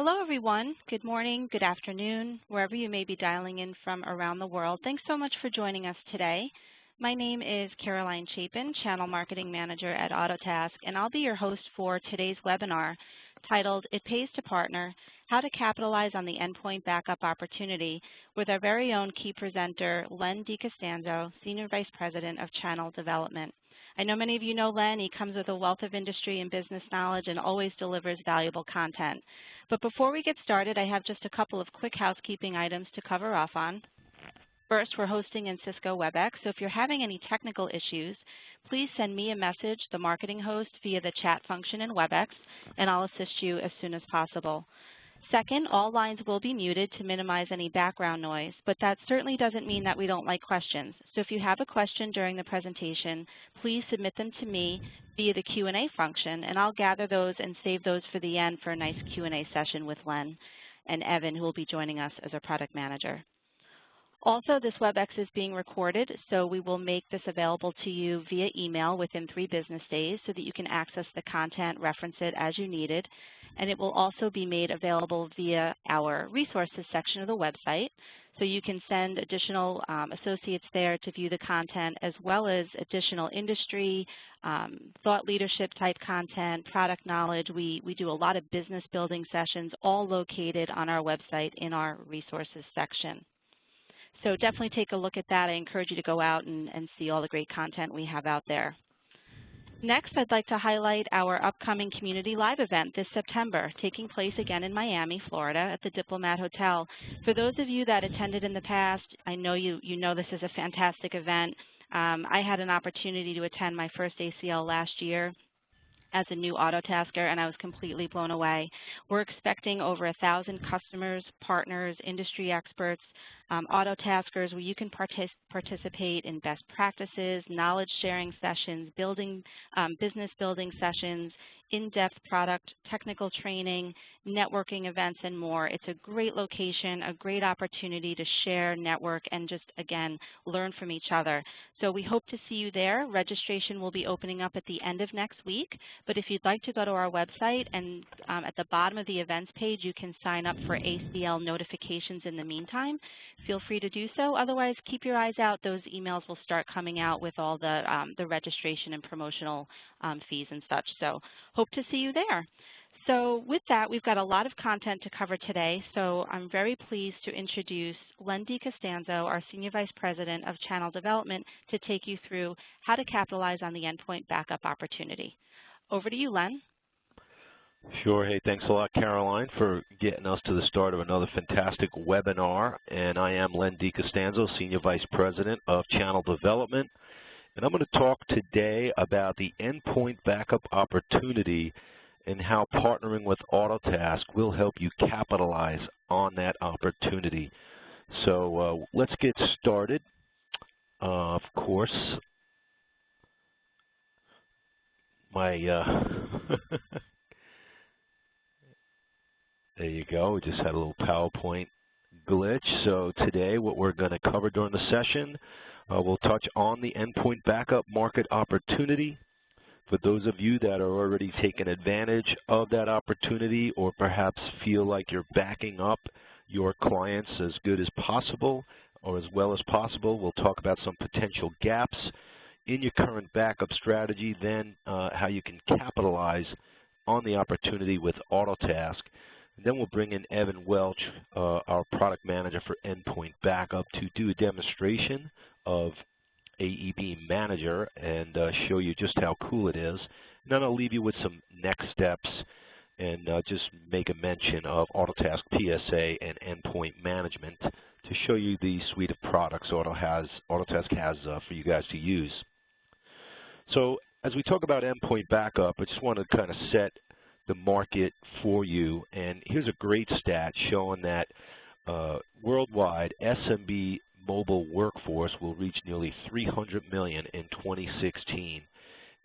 Hello, everyone. Good morning, good afternoon, wherever you may be dialing in from around the world. Thanks so much for joining us today. My name is Caroline Chapin, Channel Marketing Manager at Autotask, and I'll be your host for today's webinar titled It Pays to Partner, How to Capitalize on the Endpoint Backup Opportunity with our very own key presenter, Len DiCostanzo, Senior Vice President of Channel Development. I know many of you know Len. He comes with a wealth of industry and business knowledge and always delivers valuable content. But before we get started, I have just a couple of quick housekeeping items to cover off on. First, we're hosting in Cisco WebEx, so if you're having any technical issues, please send me a message, the marketing host, via the chat function in WebEx, and I'll assist you as soon as possible. Second, all lines will be muted to minimize any background noise, but that certainly doesn't mean that we don't like questions. So if you have a question during the presentation, please submit them to me via the Q&A function, and I'll gather those and save those for the end for a nice Q&A session with Len and Evan, who will be joining us as our product manager. Also, this WebEx is being recorded, so we will make this available to you via email within 3 business days so that you can access the content, reference it as you need it. And it will also be made available via our resources section of the website. So you can send additional associates there to view the content, as well as additional industry, thought leadership type content, product knowledge. We do a lot of business building sessions, all located on our website in our resources section. So definitely take a look at that. I encourage you to go out and see all the great content we have out there. Next, I'd like to highlight our upcoming Community Live event this September, taking place again in Miami, Florida, at the Diplomat Hotel. For those of you that attended in the past, I know you know this is a fantastic event. I had an opportunity to attend my first ACL last year as a new Autotasker, and I was completely blown away. We're expecting over 1,000 customers, partners, industry experts, Autotaskers, where you can participate in best practices, knowledge sharing sessions, business building sessions, in-depth product, technical training, networking events, and more. It's a great location, a great opportunity to share, network, and just, again, learn from each other. So we hope to see you there. Registration will be opening up at the end of next week, but if you'd like to go to our website, and at the bottom of the events page, you can sign up for ACL notifications in the meantime. Feel free to do so. Otherwise, keep your eyes out. Those emails will start coming out with all the registration and promotional fees and such. So hope to see you there. So with that, we've got a lot of content to cover today. So I'm very pleased to introduce Len DiCostanzo, our Senior Vice President of Channel Development, to take you through how to capitalize on the endpoint backup opportunity. Over to you, Len. Sure. Hey, thanks a lot, Caroline, for getting us to the start of another fantastic webinar. And I am Len DiCostanzo, Senior Vice President of Channel Development. And I'm going to talk today about the endpoint backup opportunity and how partnering with Autotask will help you capitalize on that opportunity. So let's get started. Of course, my there you go. We just had a little PowerPoint glitch. So today what we're going to cover during the session, we'll touch on the endpoint backup market opportunity. For those of you that are already taking advantage of that opportunity or perhaps feel like you're backing up your clients as good as possible or as well as possible, we'll talk about some potential gaps in your current backup strategy, then how you can capitalize on the opportunity with Autotask. And then we'll bring in Evan Welch, our product manager for endpoint backup, to do a demonstration of AEB Manager and show you just how cool it is. And then I'll leave you with some next steps and just make a mention of Autotask PSA and Endpoint Management to show you the suite of products Autotask has for you guys to use. So as we talk about endpoint backup, I just want to kind of set the market for you. And here's a great stat showing that worldwide SMB mobile workforce will reach nearly 300 million in 2016.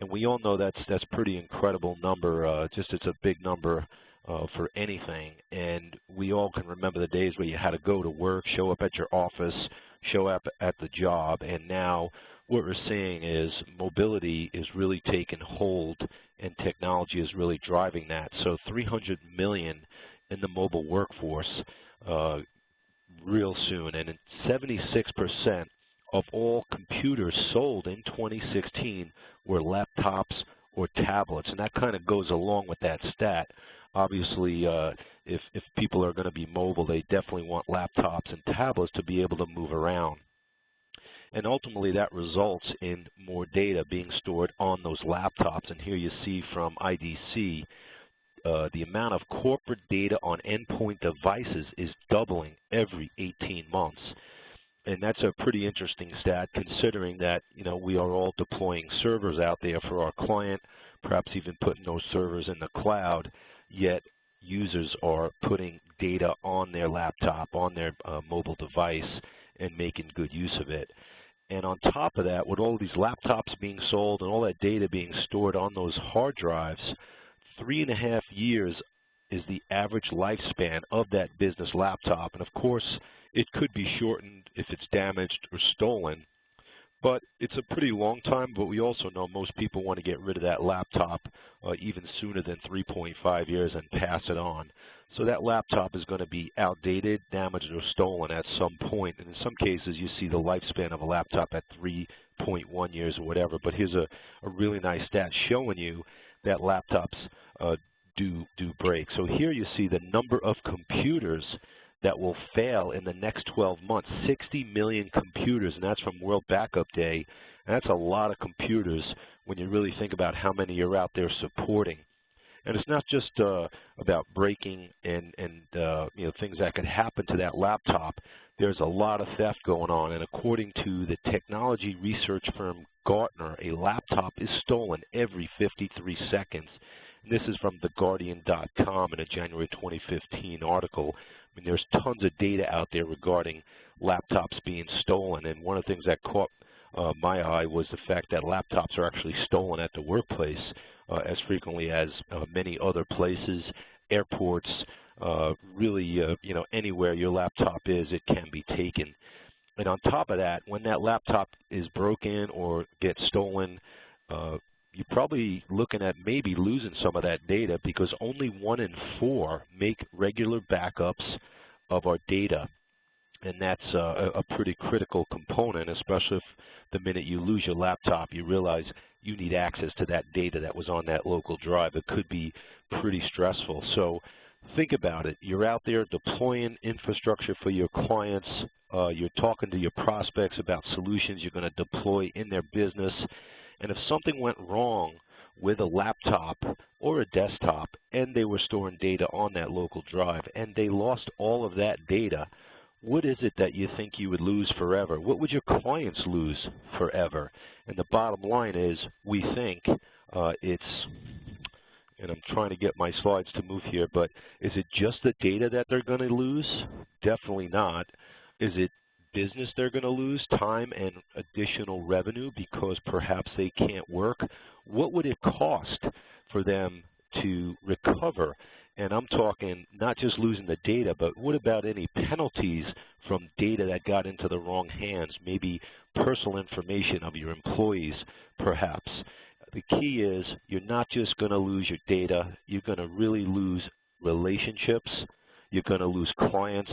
And we all know that's a pretty incredible number. It's a big number for anything. And we all can remember the days where you had to go to work, show up at your office, show up at the job. And now what we're seeing is mobility is really taking hold, and technology is really driving that. So 300 million in the mobile workforce real soon, and 76% of all computers sold in 2016 were laptops or tablets, and that kind of goes along with that stat. Obviously, if people are going to be mobile, they definitely want laptops and tablets to be able to move around. And ultimately, that results in more data being stored on those laptops. And here you see from IDC, the amount of corporate data on endpoint devices is doubling every 18 months. And that's a pretty interesting stat, considering that, you know, we are all deploying servers out there for our client, perhaps even putting those servers in the cloud, yet users are putting data on their laptop, on their mobile device, and making good use of it. And on top of that, with all these laptops being sold and all that data being stored on those hard drives, 3.5 years is the average lifespan of that business laptop. And of course, it could be shortened if it's damaged or stolen, but it's a pretty long time. But we also know most people want to get rid of that laptop even sooner than 3.5 years and pass it on. So that laptop is going to be outdated, damaged, or stolen at some point. And in some cases, you see the lifespan of a laptop at 3.1 years or whatever. But here's a really nice stat showing you that laptops do break. So here you see the number of computers that will fail in the next 12 months, 60 million computers, and that's from World Backup Day. And that's a lot of computers when you really think about how many you're out there supporting. And it's not just about breaking and you know, things that could happen to that laptop. There's a lot of theft going on, and according to the technology research firm Gartner, a laptop is stolen every 53 seconds. And this is from TheGuardian.com in a January 2015 article. I mean, there's tons of data out there regarding laptops being stolen, and one of the things that caught my eye was the fact that laptops are actually stolen at the workplace as frequently as many other places, airports, really, you know, anywhere your laptop is, it can be taken. And on top of that, when that laptop is broken or gets stolen, you're probably looking at maybe losing some of that data, because only 1 in 4 make regular backups of our data. And that's a pretty critical component, especially if the minute you lose your laptop, you realize you need access to that data that was on that local drive. It could be pretty stressful. So think about it. You're out there deploying infrastructure for your clients. You're talking to your prospects about solutions you're going to deploy in their business. And if something went wrong with a laptop or a desktop and they were storing data on that local drive and they lost all of that data, what is it that you think you would lose forever? What would your clients lose forever? And the bottom line is, we think it's, and I'm trying to get my slides to move here, but is it just the data that they're going to lose? Definitely not. Is it business they're going to lose, time and additional revenue because perhaps they can't work? What would it cost for them to recover? And I'm talking not just losing the data, but what about any penalties from data that got into the wrong hands, maybe personal information of your employees, perhaps. The key is you're not just going to lose your data, you're going to really lose relationships, you're going to lose clients,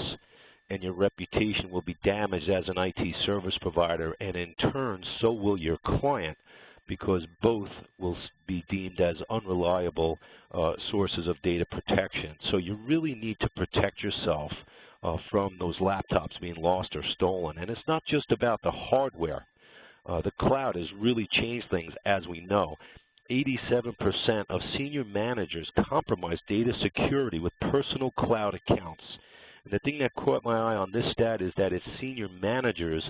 and your reputation will be damaged as an IT service provider, and in turn, so will your client, because both will be deemed as unreliable sources of data protection. So you really need to protect yourself from those laptops being lost or stolen. And it's not just about the hardware. The cloud has really changed things, as we know. 87% of senior managers compromise data security with personal cloud accounts. And the thing that caught my eye on this stat is that it's senior managers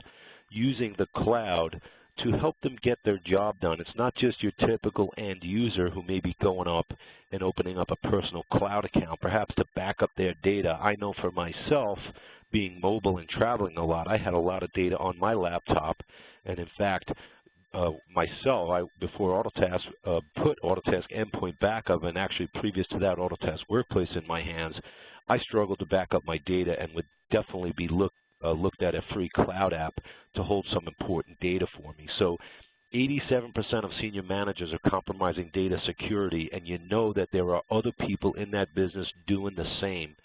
using the cloud to help them get their job done. It's not just your typical end user who may be going up and opening up a personal cloud account, perhaps to back up their data. I know for myself, being mobile and traveling a lot, I had a lot of data on my laptop, and in fact, before Autotask, put Autotask Endpoint Backup, and actually previous to that, Autotask Workplace in my hands, I struggled to back up my data and would definitely be looked at a free cloud app to hold some important data for me. So 87% of senior managers are compromising data security, and you know that there are other people in that business doing the same.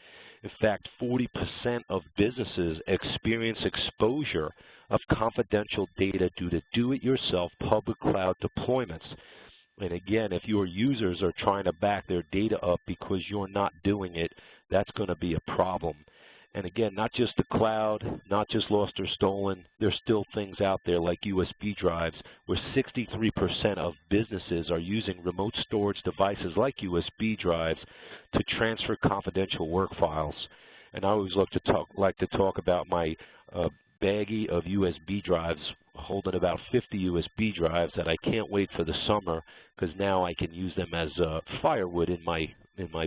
In fact, 40% of businesses experience exposure of confidential data due to do-it-yourself public cloud deployments. And again, if your users are trying to back their data up because you're not doing it, that's going to be a problem. And again, not just the cloud, not just lost or stolen, there's still things out there like USB drives where 63% of businesses are using remote storage devices like USB drives to transfer confidential work files. And I always like to talk about my baggie of USB drives, holding about 50 USB drives that I can't wait for the summer because now I can use them as firewood in my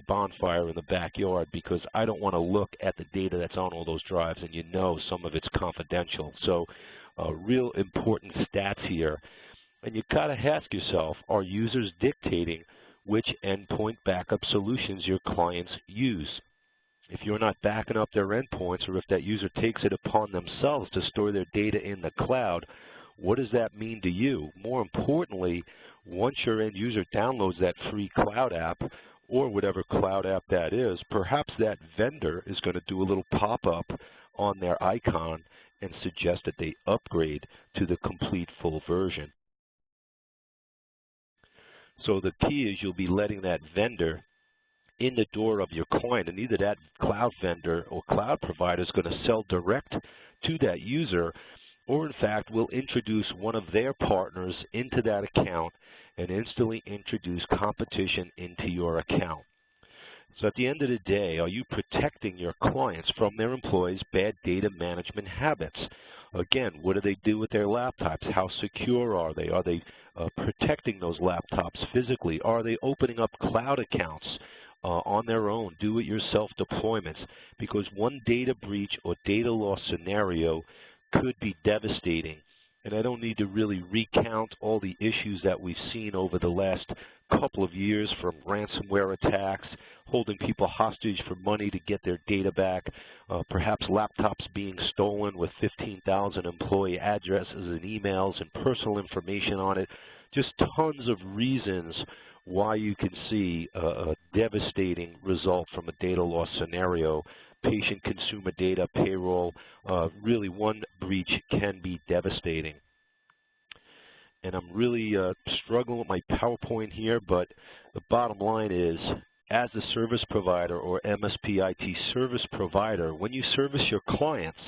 bonfire in the backyard, because I don't want to look at the data that's on all those drives, and you know some of it's confidential. So real important stats here. And you got to ask yourself, are users dictating which endpoint backup solutions your clients use? If you're not backing up their endpoints, or if that user takes it upon themselves to store their data in the cloud, what does that mean to you? More importantly, once your end user downloads that free cloud app, or whatever cloud app that is, perhaps that vendor is going to do a little pop-up on their icon and suggest that they upgrade to the complete full version. So the key is you'll be letting that vendor in the door of your client, and either that cloud vendor or cloud provider is going to sell direct to that user, or in fact will introduce one of their partners into that account and instantly introduce competition into your account. So at the end of the day, are you protecting your clients from their employees' bad data management habits? Again, what do they do with their laptops? How secure are they? Are they protecting those laptops physically? Are they opening up cloud accounts on their own, do-it-yourself deployments? Because one data breach or data loss scenario could be devastating. And I don't need to really recount all the issues that we've seen over the last couple of years, from ransomware attacks, holding people hostage for money to get their data back, perhaps laptops being stolen with 15,000 employee addresses and emails and personal information on it. Just tons of reasons why you can see a devastating result from a data loss scenario. Patient consumer data, payroll, really one breach can be devastating. And I'm really struggling with my PowerPoint here, but the bottom line is, as a service provider or MSP IT service provider, when you service your clients,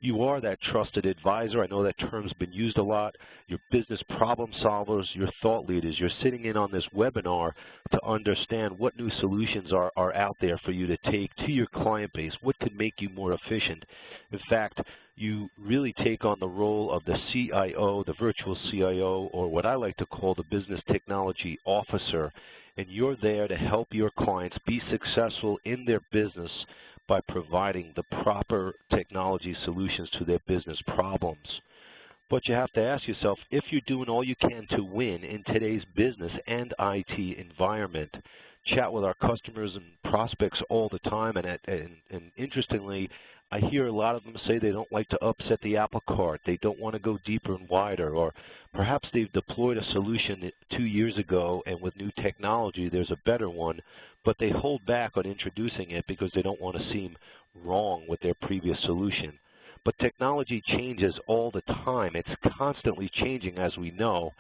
you are that trusted advisor. I know that term's been used a lot. Your business problem solvers, your thought leaders. You're sitting in on this webinar to understand what new solutions are out there for you to take to your client base. What could make you more efficient? In fact, you really take on the role of the CIO, the virtual CIO, or what I like to call the business technology officer. And you're there to help your clients be successful in their business by providing the proper technology solutions to their business problems. But you have to ask yourself, if you're doing all you can to win in today's business and IT environment, chat with our customers and prospects all the time, and interestingly, I hear a lot of them say they don't like to upset the apple cart. They don't want to go deeper and wider, or perhaps they've deployed a solution 2 years ago, and with new technology there's a better one, but they hold back on introducing it because they don't want to seem wrong with their previous solution. But technology changes all the time. It's constantly changing, as we know.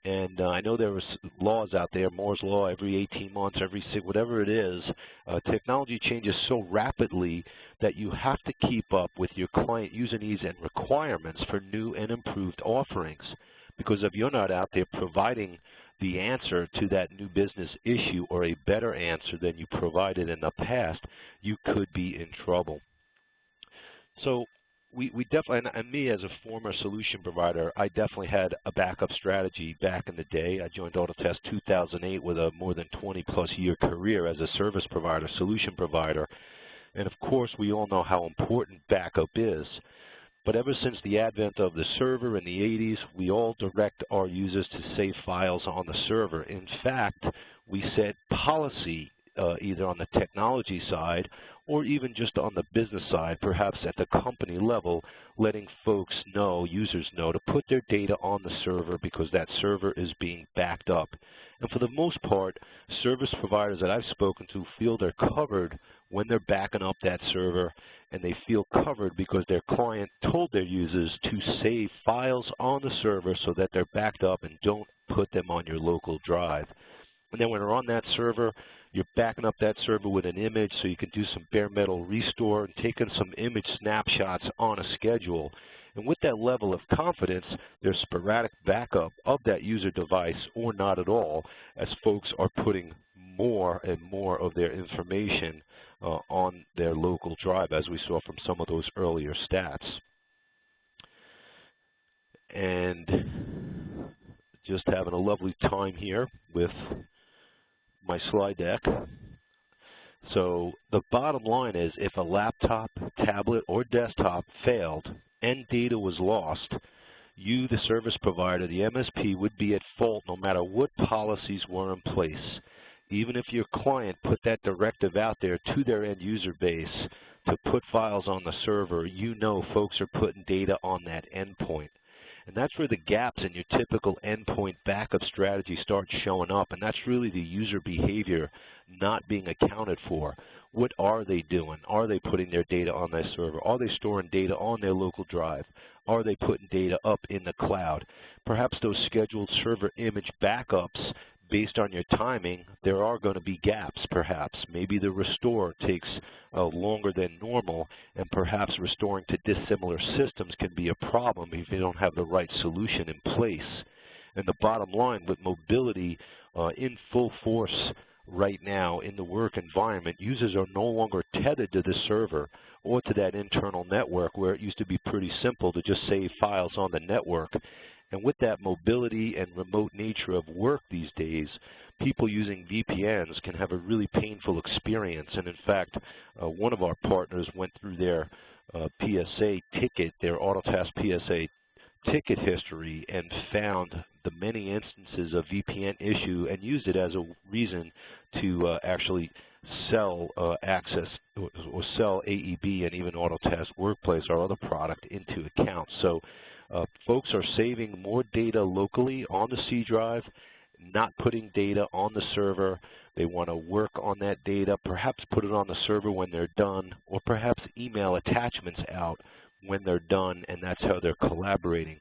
And I know there are laws out there, Moore's Law, every 18 months, every 6, whatever it is. Technology changes so rapidly that you have to keep up with your client user needs and requirements for new and improved offerings. Because if you're not out there providing the answer to that new business issue, or a better answer than you provided in the past, you could be in trouble. So we definitely, and me as a former solution provider, I definitely had a backup strategy back in the day. I joined Autotask 2008 with a more than 20-plus year career as a service provider, solution provider. And of course, we all know how important backup is. But ever since the advent of the server in the 80s, we all direct our users to save files on the server. In fact, we set policy either on the technology side or even just on the business side, perhaps at the company level, letting folks know, users know, to put their data on the server because that server is being backed up. And for the most part, service providers that I've spoken to feel they're covered when they're backing up that server, and they feel covered because their client told their users to save files on the server so that they're backed up and don't put them on your local drive. And then when they're on that server, you're backing up that server with an image so you can do some bare metal restore and taking some image snapshots on a schedule. And with that level of confidence, there's sporadic backup of that user device or not at all, as folks are putting more and more of their information on their local drive, as we saw from some of those earlier stats. And just having a lovely time here with my slide deck. So the bottom line is, if a laptop, tablet, or desktop failed and data was lost, you, the service provider, the MSP, would be at fault no matter what policies were in place. Even if your client put that directive out there to their end user base to put files on the server, you know folks are putting data on that endpoint. And that's where the gaps in your typical endpoint backup strategy start showing up, and that's really the user behavior not being accounted for. What are they doing? Are they putting their data on their server? Are they storing data on their local drive? Are they putting data up in the cloud? Perhaps those scheduled server image backups, based on your timing, there are going to be gaps perhaps. Maybe the restore takes longer than normal, and perhaps restoring to dissimilar systems can be a problem if you don't have the right solution in place. And the bottom line, with mobility in full force right now in the work environment, users are no longer tethered to the server or to that internal network where it used to be pretty simple to just save files on the network. And with that mobility and remote nature of work these days, people using VPNs can have a really painful experience. And in fact, one of our partners went through their PSA ticket, their Autotask PSA ticket history, and found the many instances of VPN issue and used it as a reason to actually sell access or sell AEB and even Autotask Workplace, our other product, into accounts. So folks are saving more data locally on the C drive, not putting data on the server. They want to work on that data, perhaps put it on the server when they're done, or perhaps email attachments out when they're done, and that's how they're collaborating.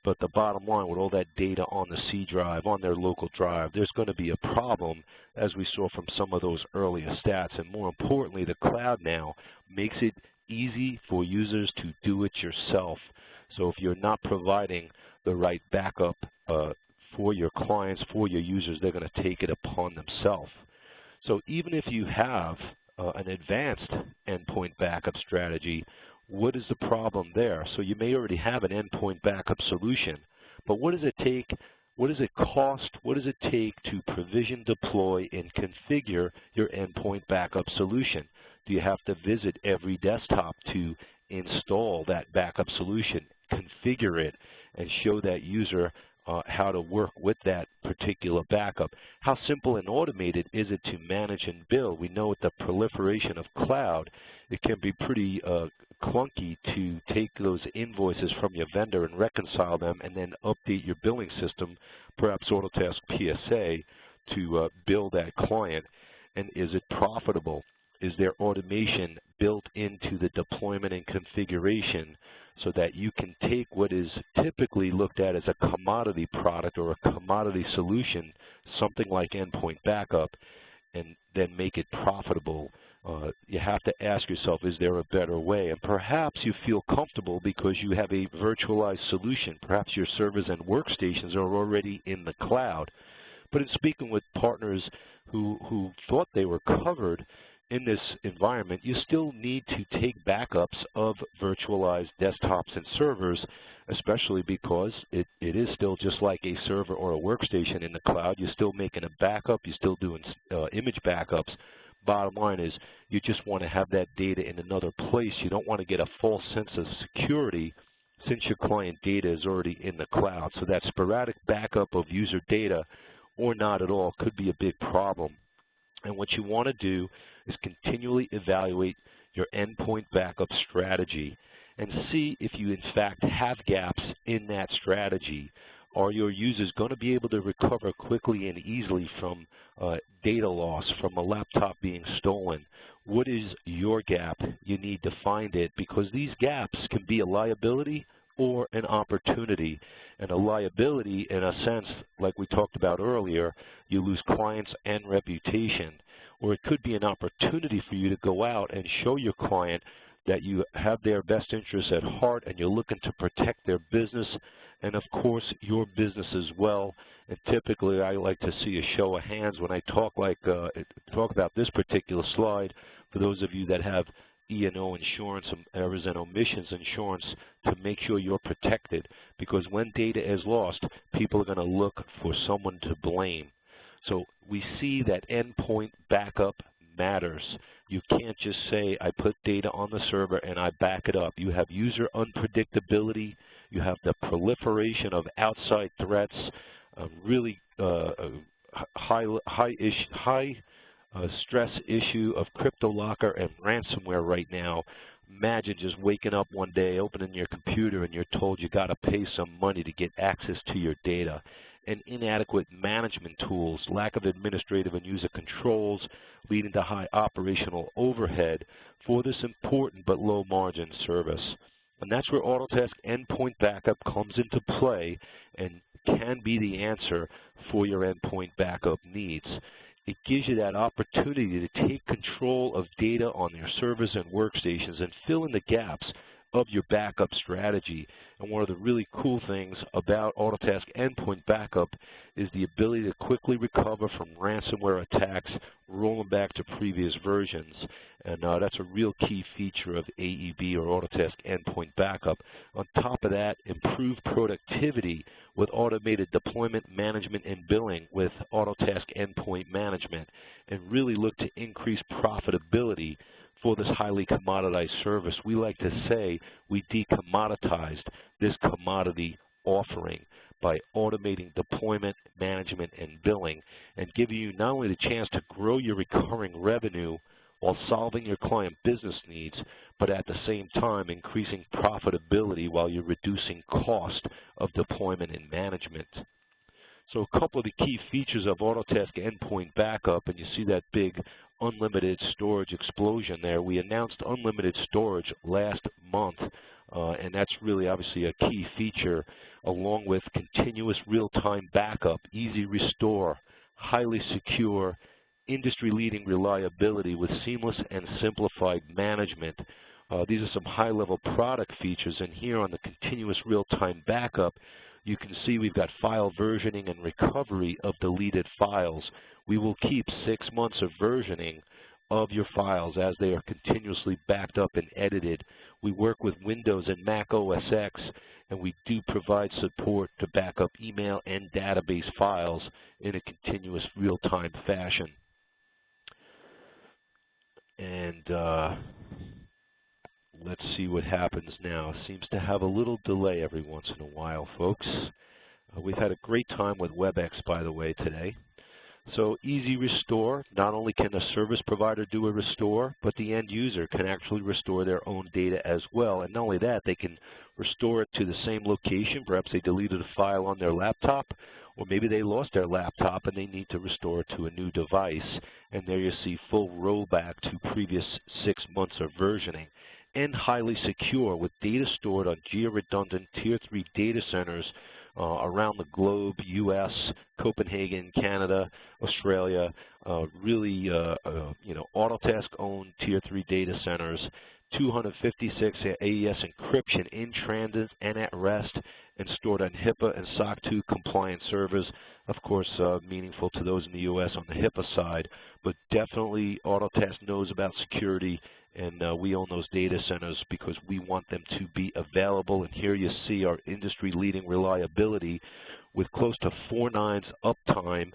But the bottom line, with all that data on the C drive, on their local drive, there's going to be a problem, as we saw from some of those earlier stats. And more importantly, the cloud now makes it easy for users to do it yourself. So if you're not providing the right backup for your clients, for your users, they're going to take it upon themselves. So even if you have an advanced endpoint backup strategy, what is the problem there? So you may already have an endpoint backup solution, but what does it take? What does it cost? What does it take to provision, deploy, and configure your endpoint backup solution? Do you have to visit every desktop to install that backup solution, configure it, and show that user how to work with that particular backup? How simple and automated is it to manage and build? We know with the proliferation of cloud, it can be pretty clunky to take those invoices from your vendor and reconcile them and then update your billing system, perhaps Autotask PSA, to bill that client. And is it profitable? Is there automation built into the deployment and configuration so that you can take what is typically looked at as a commodity product or a commodity solution, something like endpoint backup, and then make it profitable? You have to ask yourself, is there a better way? And perhaps you feel comfortable because you have a virtualized solution. Perhaps your servers and workstations are already in the cloud. But in speaking with partners who thought they were covered in this environment, you still need to take backups of virtualized desktops and servers, especially because it is still just like a server or a workstation in the cloud. You're still making a backup. You're still doing image backups. Bottom line is you just want to have that data in another place. You don't want to get a false sense of security since your client data is already in the cloud. So that sporadic backup of user data or not at all could be a big problem. And what you want to do is continually evaluate your endpoint backup strategy and see if you in fact have gaps in that strategy. Are your users going to be able to recover quickly and easily from data loss, from a laptop being stolen? What is your gap? You need to find it, because these gaps can be a liability or an opportunity. And a liability, in a sense, like we talked about earlier, you lose clients and reputation. Or it could be an opportunity for you to go out and show your client that you have their best interests at heart and you're looking to protect their business and, of course, your business as well. And typically, I like to see a show of hands when I talk about this particular slide for those of you that have E&O insurance, errors and omissions insurance, to make sure you're protected. Because when data is lost, people are going to look for someone to blame. So we see that endpoint backup matters. You can't just say, I put data on the server and I back it up. You have user unpredictability. You have the proliferation of outside threats, really high stress issue of CryptoLocker and ransomware right now. Imagine just waking up one day, opening your computer, and you're told you got to pay some money to get access to your data. And inadequate management tools, lack of administrative and user controls, leading to high operational overhead for this important but low-margin service. And that's where Autotask Endpoint Backup comes into play and can be the answer for your endpoint backup needs. It gives you that opportunity to take control of data on your servers and workstations and fill in the gaps of your backup strategy. And one of the really cool things about Autotask Endpoint Backup is the ability to quickly recover from ransomware attacks, rolling back to previous versions. And that's a real key feature of AEB, or Autotask Endpoint Backup. On top of that, improved productivity with automated deployment, management, and billing with Autotask Endpoint Management, and really look to increase profitability for this highly commoditized service. We like to say we decommoditized this commodity offering by automating deployment, management, and billing, and giving you not only the chance to grow your recurring revenue while solving your client business needs, but at the same time increasing profitability while you're reducing cost of deployment and management. So a couple of the key features of Autotask Endpoint Backup, and you see that big unlimited storage explosion there. We announced unlimited storage last month, and that's really obviously a key feature, along with continuous real-time backup, easy restore, highly secure, industry-leading reliability with seamless and simplified management. These are some high-level product features, and here on the continuous real-time backup, you can see we've got file versioning and recovery of deleted files. We will keep 6 months of versioning of your files as they are continuously backed up and edited. We work with Windows and Mac OS X, and we do provide support to back up email and database files in a continuous real-time fashion. And let's see what happens now. Seems to have a little delay every once in a while, folks. We've had a great time with WebEx, by the way, today. So easy restore. Not only can the service provider do a restore, but the end user can actually restore their own data as well. And not only that, they can restore it to the same location. Perhaps they deleted a file on their laptop, or maybe they lost their laptop and they need to restore it to a new device. And there you see full rollback to previous 6 months of versioning. And highly secure with data stored on geo-redundant Tier 3 data centers around the globe, U.S., Copenhagen, Canada, Australia, really, Autotask-owned Tier 3 data centers, 256 AES encryption in transit and at rest, and stored on HIPAA and SOC 2 compliant servers. Of course, meaningful to those in the U.S. on the HIPAA side, but definitely Autotask knows about security, and we own those data centers because we want them to be available. And here you see our industry-leading reliability with close to 4 nines uptime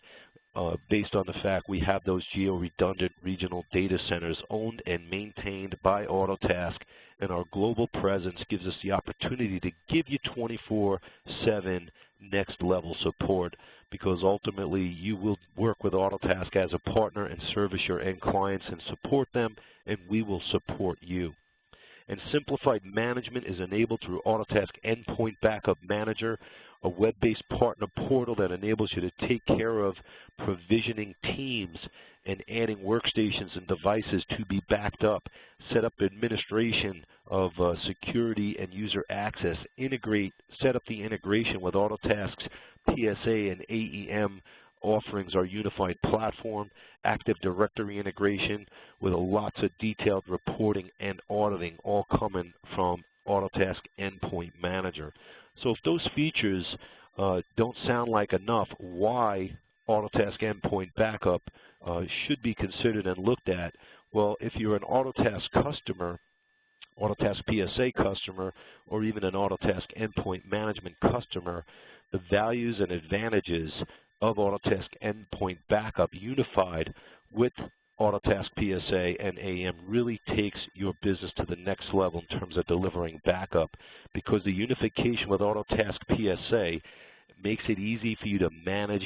based on the fact we have those geo-redundant regional data centers owned and maintained by Autotask, and our global presence gives us the opportunity to give you 24/7 next-level support, because ultimately you will work with Autotask as a partner and service your end clients and support them, and we will support you. And simplified management is enabled through Autotask Endpoint Backup Manager, a web-based partner portal that enables you to take care of provisioning teams and adding workstations and devices to be backed up, set up administration of security and user access, set up the integration with Autotask's PSA and AEM offerings, our unified platform, Active Directory integration with lots of detailed reporting and auditing, all coming from Autotask Endpoint Manager. So if those features don't sound like enough, why Autotask Endpoint Backup should be considered and looked at? Well, if you're an Autotask customer, Autotask PSA customer, or even an Autotask Endpoint Management customer, the values and advantages of Autotask Endpoint Backup unified with Autotask PSA and AEM really takes your business to the next level in terms of delivering backup, because the unification with Autotask PSA makes it easy for you to manage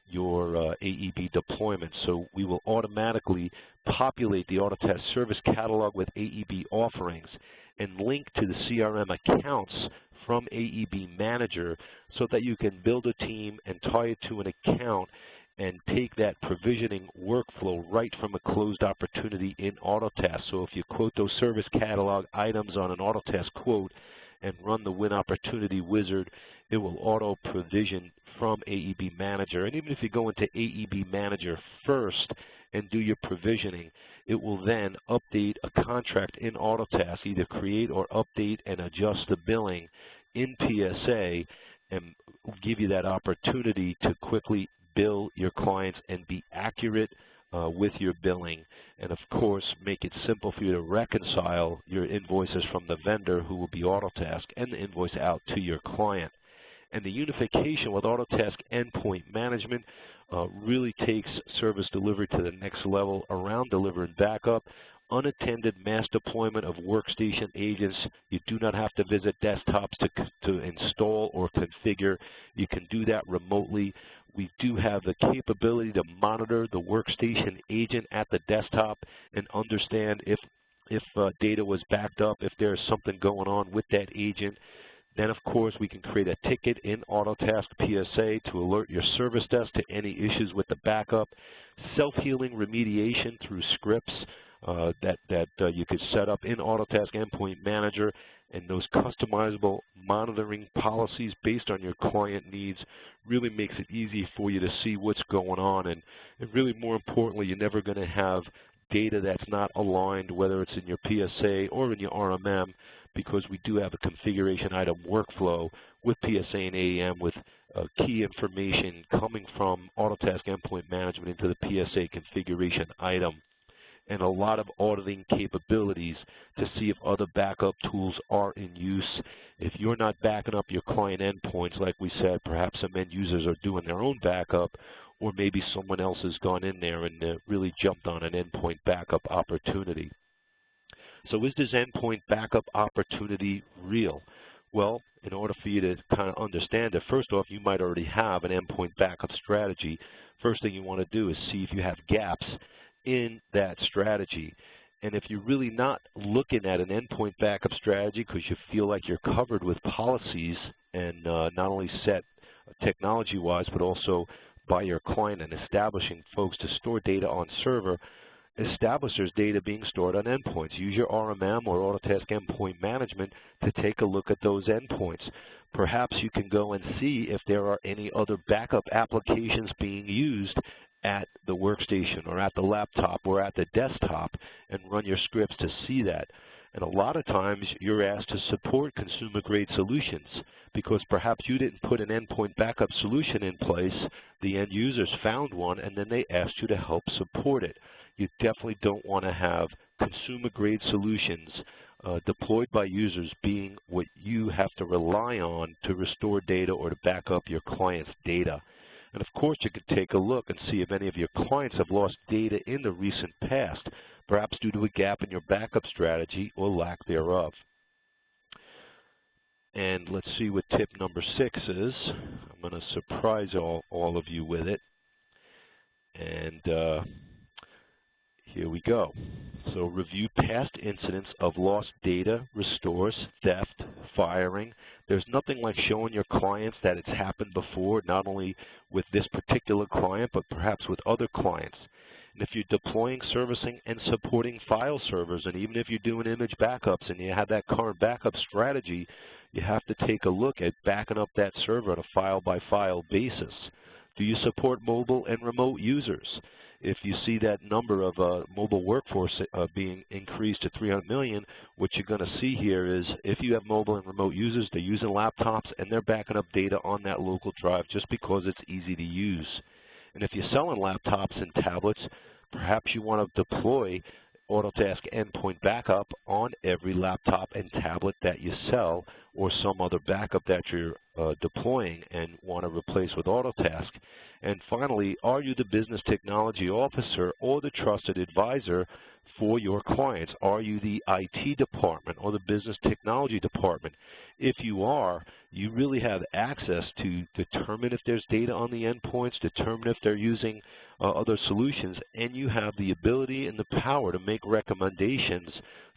your AEB deployment. So we will automatically populate the Autotask Service Catalog with AEB offerings and link to the CRM accounts from AEB Manager so that you can build a team and tie it to an account and take that provisioning workflow right from a closed opportunity in Autotask. So if you quote those service catalog items on an Autotask quote and run the Win Opportunity Wizard, it will auto-provision from AEB Manager. And even if you go into AEB Manager first and do your provisioning, it will then update a contract in Autotask, either create or update and adjust the billing in PSA, and give you that opportunity to quickly bill your clients and be accurate with your billing, and of course make it simple for you to reconcile your invoices from the vendor, who will be Autotask, and the invoice out to your client. And the unification with Autotask Endpoint Management really takes service delivery to the next level around delivering backup. Unattended mass deployment of workstation agents. You do not have to visit desktops to install or configure. You can do that remotely. We do have the capability to monitor the workstation agent at the desktop and understand if data was backed up, if there's something going on with that agent. Then, of course, we can create a ticket in Autotask PSA to alert your service desk to any issues with the backup. Self-healing remediation through scripts that you could set up in Autotask Endpoint Manager, and those customizable monitoring policies based on your client needs really makes it easy for you to see what's going on. And really, more importantly, you're never going to have data that's not aligned, whether it's in your PSA or in your RMM, because we do have a configuration item workflow with PSA and AEM with key information coming from Autotask Endpoint Management into the PSA configuration item, and a lot of auditing capabilities to see if other backup tools are in use. If you're not backing up your client endpoints, like we said, perhaps some end users are doing their own backup, or maybe someone else has gone in there and really jumped on an endpoint backup opportunity. So is this endpoint backup opportunity real? Well, in order for you to kind of understand it, first off, you might already have an endpoint backup strategy. First thing you want to do is see if you have gaps in that strategy. And if you're really not looking at an endpoint backup strategy because you feel like you're covered with policies and not only set technology-wise, but also by your client and establishing folks to store data on server, establish there's data being stored on endpoints. Use your RMM or Autotask Endpoint Management to take a look at those endpoints. Perhaps you can go and see if there are any other backup applications being used at the workstation or at the laptop or at the desktop, and run your scripts to see that. And a lot of times you're asked to support consumer-grade solutions because perhaps you didn't put an endpoint backup solution in place, the end users found one, and then they asked you to help support it. You definitely don't want to have consumer-grade solutions deployed by users being what you have to rely on to restore data or to back up your client's data. And of course, you can take a look and see if any of your clients have lost data in the recent past, perhaps due to a gap in your backup strategy or lack thereof. And let's see what tip number 6 is. I'm going to surprise all of you with it. And here we go. So review past incidents of lost data, restores, theft, firing. There's nothing like showing your clients that it's happened before, not only with this particular client, but perhaps with other clients. And if you're deploying, servicing, and supporting file servers, and even if you're doing image backups and you have that current backup strategy, you have to take a look at backing up that server on a file-by-file basis. Do you support mobile and remote users? If you see that number of mobile workforce being increased to 300 million, what you're going to see here is if you have mobile and remote users, they're using laptops and they're backing up data on that local drive just because it's easy to use. And if you're selling laptops and tablets, perhaps you want to deploy Autotask Endpoint Backup on every laptop and tablet that you sell, or some other backup that you're deploying and want to replace with Autotask. And finally, are you the business technology officer or the trusted advisor for your clients? Are you the IT department or the business technology department? If you are, you really have access to determine if there's data on the endpoints, determine if they're using other solutions, and you have the ability and the power to make recommendations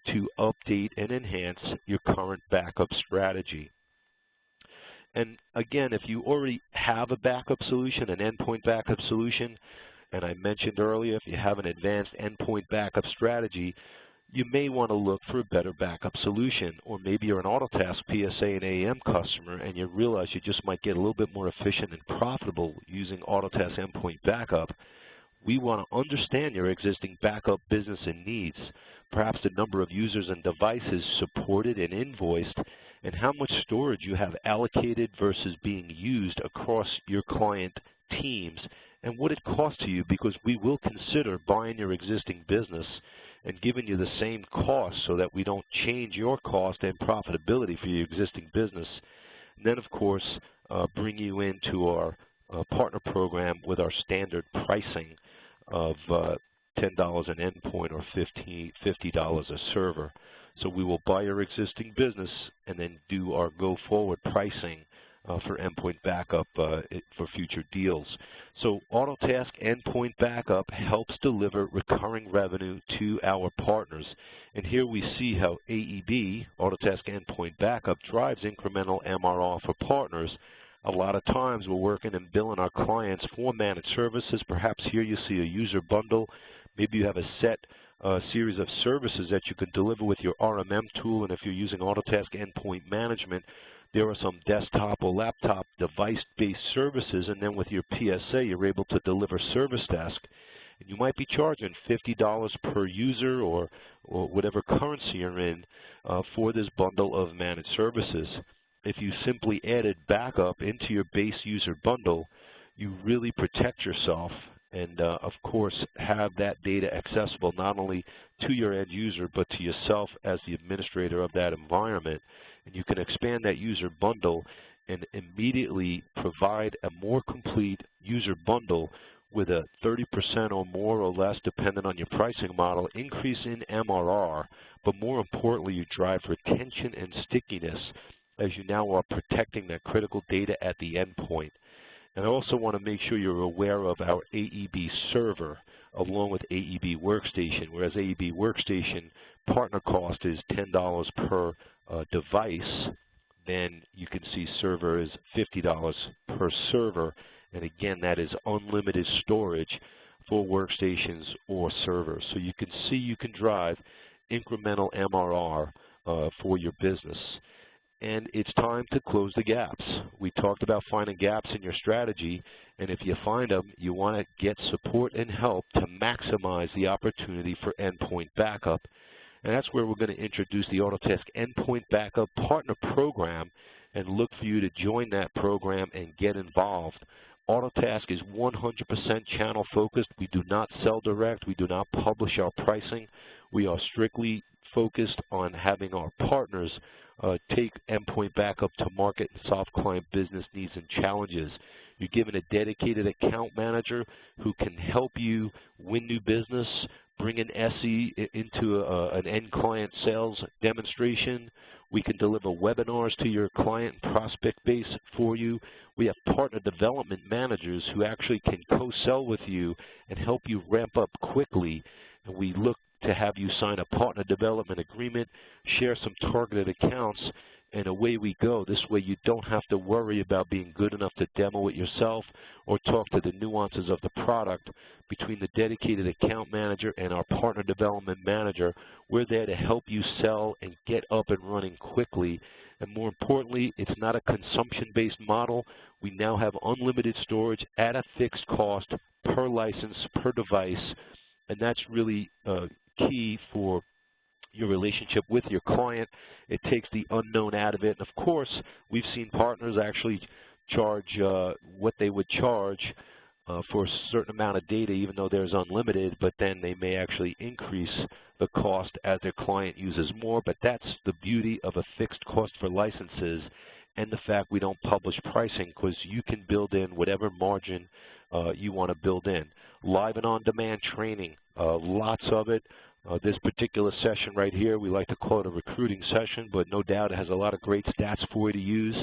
to update and enhance your current backup strategy. And again, if you already have a backup solution, an endpoint backup solution, and I mentioned earlier, if you have an advanced endpoint backup strategy, you may want to look for a better backup solution. Or maybe you're an Autotask PSA and AAM customer and you realize you just might get a little bit more efficient and profitable using Autotask Endpoint Backup. We want to understand your existing backup business and needs, perhaps the number of users and devices supported and invoiced, and how much storage you have allocated versus being used across your client teams, and what it costs to you, because we will consider buying your existing business and giving you the same cost so that we don't change your cost and profitability for your existing business. And then, of course, bring you into our partner program with our standard pricing of $10 an endpoint or $50 a server. So we will buy your existing business and then do our go-forward pricing for endpoint backup for future deals. So Autotask Endpoint Backup helps deliver recurring revenue to our partners. And here we see how AEB, Autotask Endpoint Backup, drives incremental MRR for partners. A lot of times we're working and billing our clients for managed services. Perhaps here you see a user bundle. Maybe you have a set series of services that you can deliver with your RMM tool, and if you're using Autotask Endpoint Management, there are some desktop or laptop device-based services, and then with your PSA, you're able to deliver service desk. And you might be charging $50 per user or whatever currency you're in for this bundle of managed services. If you simply added backup into your base user bundle, you really protect yourself and, of course, have that data accessible not only to your end user, but to yourself as the administrator of that environment. And you can expand that user bundle and immediately provide a more complete user bundle with a 30% or more or less, depending on your pricing model, increase in MRR, but more importantly, you drive retention and stickiness as you now are protecting that critical data at the endpoint. And I also want to make sure you're aware of our AEB server along with AEB Workstation, whereas AEB Workstation partner cost is $10 per device, then you can see server is $50 per server, and again, that is unlimited storage for workstations or servers. So you can see you can drive incremental MRR for your business. And it's time to close the gaps. We talked about finding gaps in your strategy, and if you find them, you want to get support and help to maximize the opportunity for endpoint backup. And that's where we're going to introduce the Autotask Endpoint Backup Partner Program and look for you to join that program and get involved. Autotask is 100% channel focused. We do not sell direct. We do not publish our pricing. We are strictly focused on having our partners take endpoint backup to market and solve client business needs and challenges. You're given a dedicated account manager who can help you win new business, bring an SE into an end client sales demonstration. We can deliver webinars to your client and prospect base for you. We have partner development managers who actually can co-sell with you and help you ramp up quickly. And we look to have you sign a partner development agreement, share some targeted accounts, and away we go. This way you don't have to worry about being good enough to demo it yourself or talk to the nuances of the product. Between the dedicated account manager and our partner development manager, we're there to help you sell and get up and running quickly. And more importantly, it's not a consumption-based model. We now have unlimited storage at a fixed cost per license, per device, and that's really key for your relationship with your client. It takes the unknown out of it. And of course, we've seen partners actually charge what they would charge for a certain amount of data, even though there's unlimited, but then they may actually increase the cost as their client uses more. But that's the beauty of a fixed cost for licenses and the fact we don't publish pricing, because you can build in whatever margin you want to build in. Live and on-demand training, lots of it. This particular session right here, we like to call it a recruiting session, but no doubt it has a lot of great stats for you to use.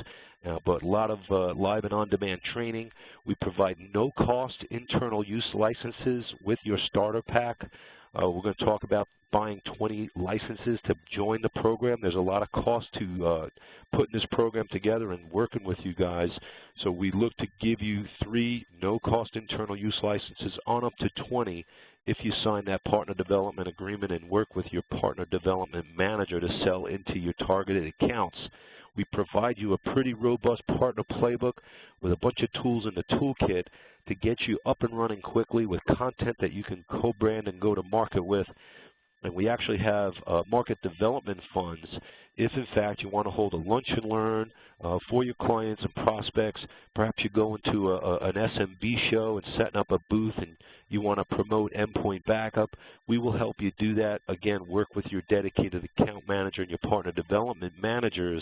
But a lot of live and on-demand training. We provide no-cost internal use licenses with your starter pack. We're going to talk about buying 20 licenses to join the program. There's a lot of cost to putting this program together and working with you guys. So we look to give you 3 no-cost internal use licenses on up to 20 if you sign that partner development agreement and work with your partner development manager to sell into your targeted accounts. We provide you a pretty robust partner playbook with a bunch of tools in the toolkit to get you up and running quickly with content that you can co-brand and go to market with. And we actually have market development funds if, in fact, you want to hold a lunch and learn for your clients and prospects. Perhaps you go into an SMB show and setting up a booth and you want to promote endpoint backup. We will help you do that. Again, work with your dedicated account manager and your partner development managers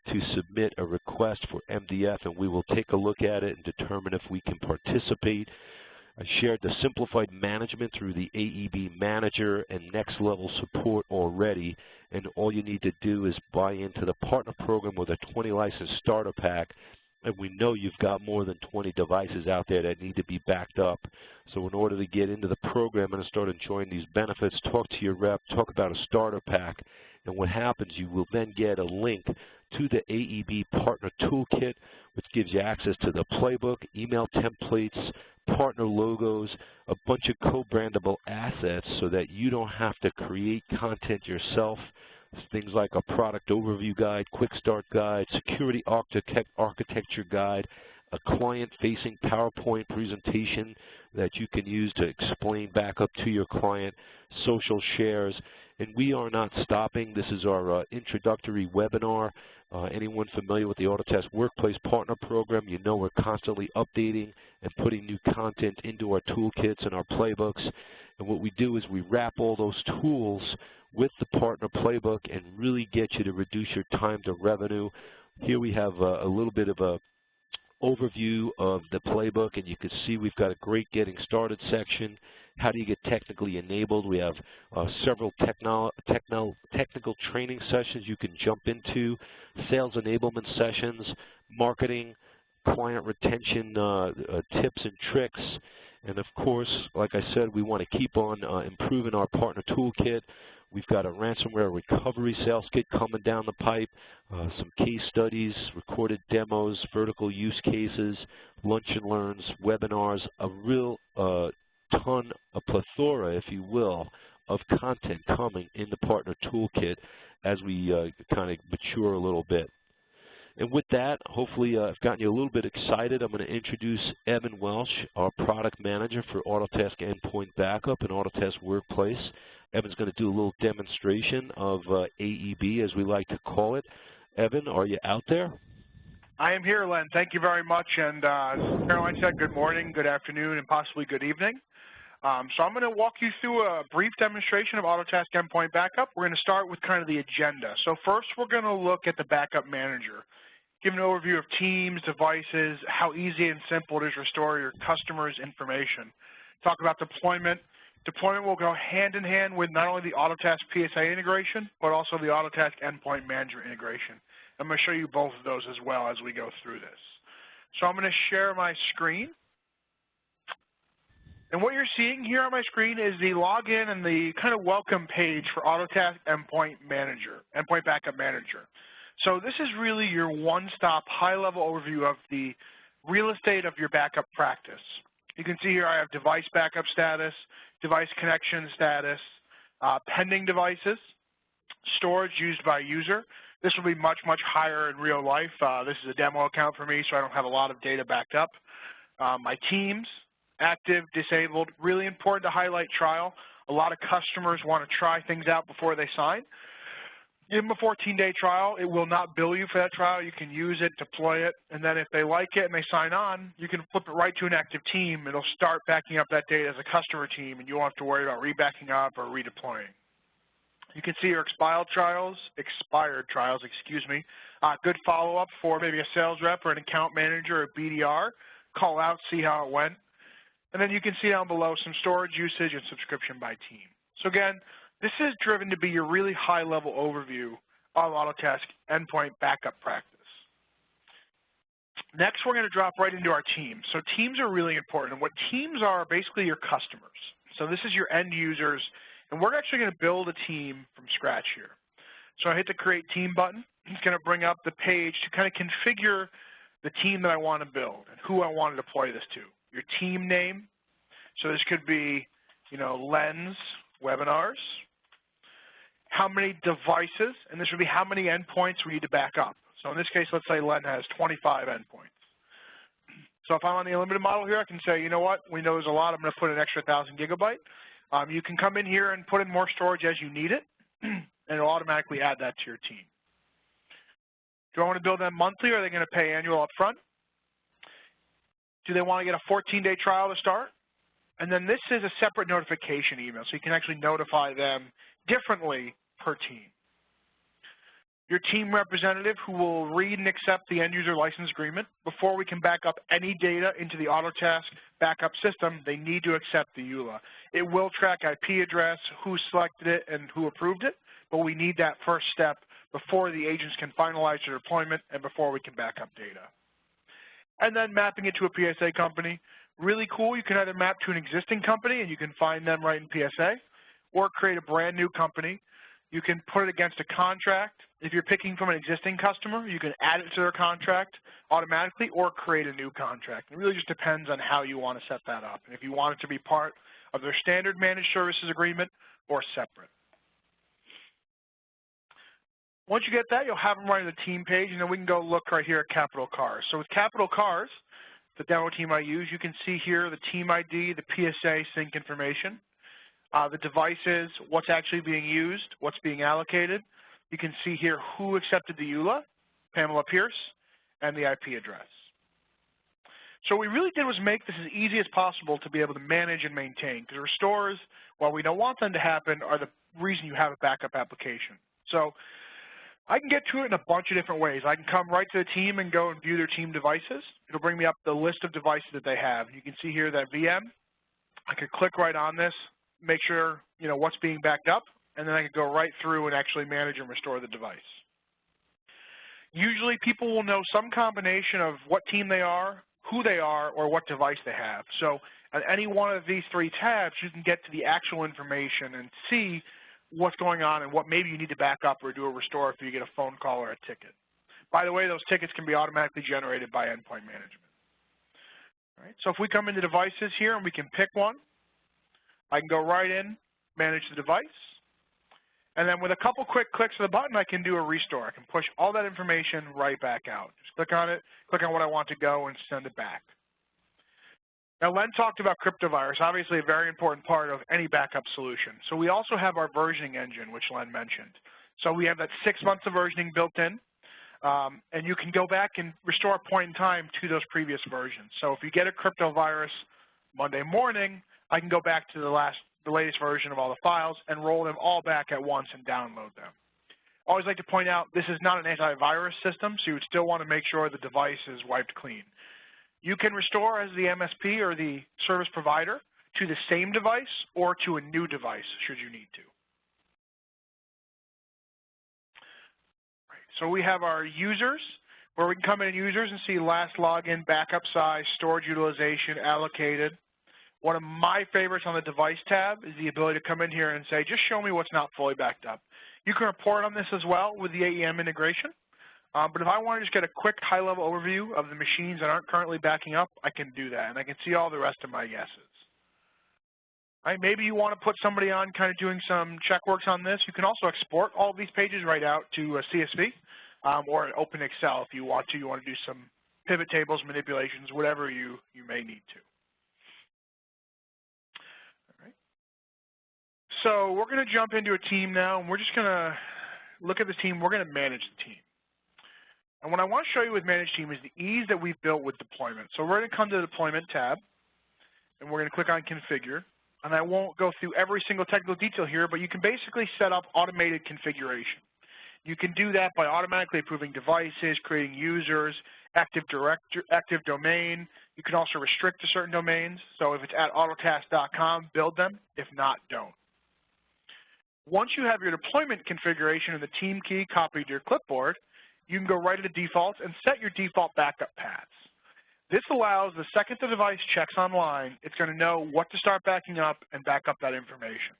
to submit a request for MDF, and we will take a look at it and determine if we can participate. I shared the simplified management through the AEB manager and next level support already, and all you need to do is buy into the partner program with a 20 license starter pack, and we know you've got more than 20 devices out there that need to be backed up. So in order to get into the program and start enjoying these benefits, talk to your rep, talk about a starter pack, and what happens, you will then get a link to the AEB Partner Toolkit, which gives you access to the playbook, email templates, partner logos, a bunch of co-brandable assets so that you don't have to create content yourself. Things like a product overview guide, quick start guide, security architecture guide, a client-facing PowerPoint presentation that you can use to explain backup to your client, social shares. And we are not stopping. This is our introductory webinar. Anyone familiar with the Autotask Workplace Partner Program, you know we're constantly updating and putting new content into our toolkits and our playbooks. And what we do is we wrap all those tools with the partner playbook and really get you to reduce your time to revenue. Here we have a little bit of a overview of the playbook, and you can see we've got a great getting started section. How do you get technically enabled? We have several technical training sessions you can jump into, sales enablement sessions, marketing, client retention tips and tricks. And of course, like I said, we want to keep on improving our partner toolkit. We've got a ransomware recovery sales kit coming down the pipe, some case studies, recorded demos, vertical use cases, lunch and learns, webinars, a real ton, a plethora, if you will, of content coming in the partner toolkit as we kind of mature a little bit. And with that, hopefully I've gotten you a little bit excited. I'm going to introduce Evan Welsh, our product manager for Autotask Endpoint Backup and Autotask Workplace. Evan's going to do a little demonstration of AEB, as we like to call it. Evan, are you out there? I am here, Len. Thank you very much. And as Caroline said, good morning, good afternoon, and possibly good evening. So I'm going to walk you through a brief demonstration of Autotask Endpoint Backup. We're going to start with kind of the agenda. So first, we're going to look at the Backup Manager, give an overview of teams, devices, how easy and simple it is to restore your customers' information. Talk about deployment. Deployment will go hand in hand with not only the Autotask PSA integration, but also the Autotask Endpoint Manager integration. I'm going to show you both of those as well as we go through this. So I'm going to share my screen. And what you're seeing here on my screen is the login and the kind of welcome page for Autotask Endpoint Manager, Endpoint Backup Manager. So this is really your one-stop, high-level overview of the real estate of your backup practice. You can see here I have device backup status, device connection status, pending devices, storage used by user. This will be much, much higher in real life. This is a demo account for me, so I don't have a lot of data backed up. My teams, active, disabled, really important to highlight trial. A lot of customers want to try things out before they sign. Give them a 14-day trial. It will not bill you for that trial. You can use it, deploy it, and then if they like it and they sign on, you can flip it right to an active team. It'll start backing up that data as a customer team, and you won't have to worry about rebacking up or redeploying. You can see your expired trials, good follow-up for maybe a sales rep or an account manager or BDR. Call out, see how it went. And then you can see down below some storage usage and subscription by team. So again, this is driven to be your really high-level overview of Autotask Endpoint Backup practice. Next, we're going to drop right into our teams. So teams are really important. And what teams are basically your customers. So this is your end users, and we're actually going to build a team from scratch here. So I hit the Create Team button. It's going to bring up the page to kind of configure the team that I want to build and who I want to deploy this to. Your team name. So this could be, Len's Webinars. How many devices, and this would be how many endpoints we need to back up. So in this case, let's say Len has 25 endpoints. So if I'm on the unlimited model here, I can say, you know what, we know there's a lot, I'm going to put an extra 1,000 gigabyte. You can come in here and put in more storage as you need it, and it'll automatically add that to your team. Do I want to build them monthly, or are they going to pay annual up front? Do they want to get a 14-day trial to start? And then this is a separate notification email, so you can actually notify them differently per team. Your team representative who will read and accept the end user license agreement. Before we can back up any data into the Autotask backup system, they need to accept the EULA. It will track IP address, who selected it, and who approved it, but we need that first step before the agents can finalize their deployment and before we can back up data. And then mapping it to a PSA company. Really cool, you can either map to an existing company and you can find them right in PSA, or create a brand new company. You can put it against a contract. If you're picking from an existing customer, you can add it to their contract automatically or create a new contract. It really just depends on how you want to set that up, and if you want it to be part of their standard managed services agreement or separate. Once you get that, you'll have them right on the team page, and then we can go look right here at Capital Cars. So with Capital Cars, the demo team I use, you can see here the team ID, the PSA sync information, the devices, what's actually being used, what's being allocated. You can see here who accepted the EULA, Pamela Pierce, and the IP address. So what we really did was make this as easy as possible to be able to manage and maintain, because restores, while we don't want them to happen, are the reason you have a backup application. So I can get to it in a bunch of different ways. I can come right to the team and go and view their team devices. It'll bring me up the list of devices that they have. You can see here that VM. I could click right on this, make sure what's being backed up, and then I could go right through and actually manage and restore the device. Usually people will know some combination of what team they are, who they are, or what device they have. So on any one of these three tabs, you can get to the actual information and see what's going on and what maybe you need to back up or do a restore if you get a phone call or a ticket. By the way, those tickets can be automatically generated by endpoint management. All right, so if we come into devices here and we can pick one, I can go right in, manage the device, and then with a couple quick clicks of the button, I can do a restore. I can push all that information right back out. Just click on it, click on what I want to go, and send it back. Now, Len talked about cryptovirus, obviously a very important part of any backup solution. So we also have our versioning engine, which Len mentioned. So we have that 6 months of versioning built in, and you can go back and restore a point in time to those previous versions. So if you get a cryptovirus Monday morning, I can go back to the latest version of all the files and roll them all back at once and download them. I always like to point out this is not an antivirus system, so you would still want to make sure the device is wiped clean. You can restore as the MSP or the service provider to the same device or to a new device should you need to. Right, so we have our users, where we can come in users and see last login, backup size, storage utilization, allocated. One of my favorites on the device tab is the ability to come in here and say, just show me what's not fully backed up. You can report on this as well with the AEM integration. But if I want to just get a quick high-level overview of the machines that aren't currently backing up, I can do that, and I can see all the rest of my guesses. Right, maybe you want to put somebody on kind of doing some check works on this. You can also export all of these pages right out to a CSV or an open Excel if you want to. You want to do some pivot tables, manipulations, whatever you may need to. All right. So we're going to jump into a team now, and we're just going to look at the team. We're going to manage the team. And what I want to show you with Manage Team is the ease that we've built with deployment. So we're going to come to the Deployment tab, and we're going to click on Configure. And I won't go through every single technical detail here, but you can basically set up automated configuration. You can do that by automatically approving devices, creating users, active domain. You can also restrict to certain domains. So if it's at autotask.com, build them. If not, don't. Once you have your deployment configuration and the team key copied to your clipboard, you can go right to the defaults and set your default backup paths. This allows the second the device checks online, it's going to know what to start backing up and back up that information.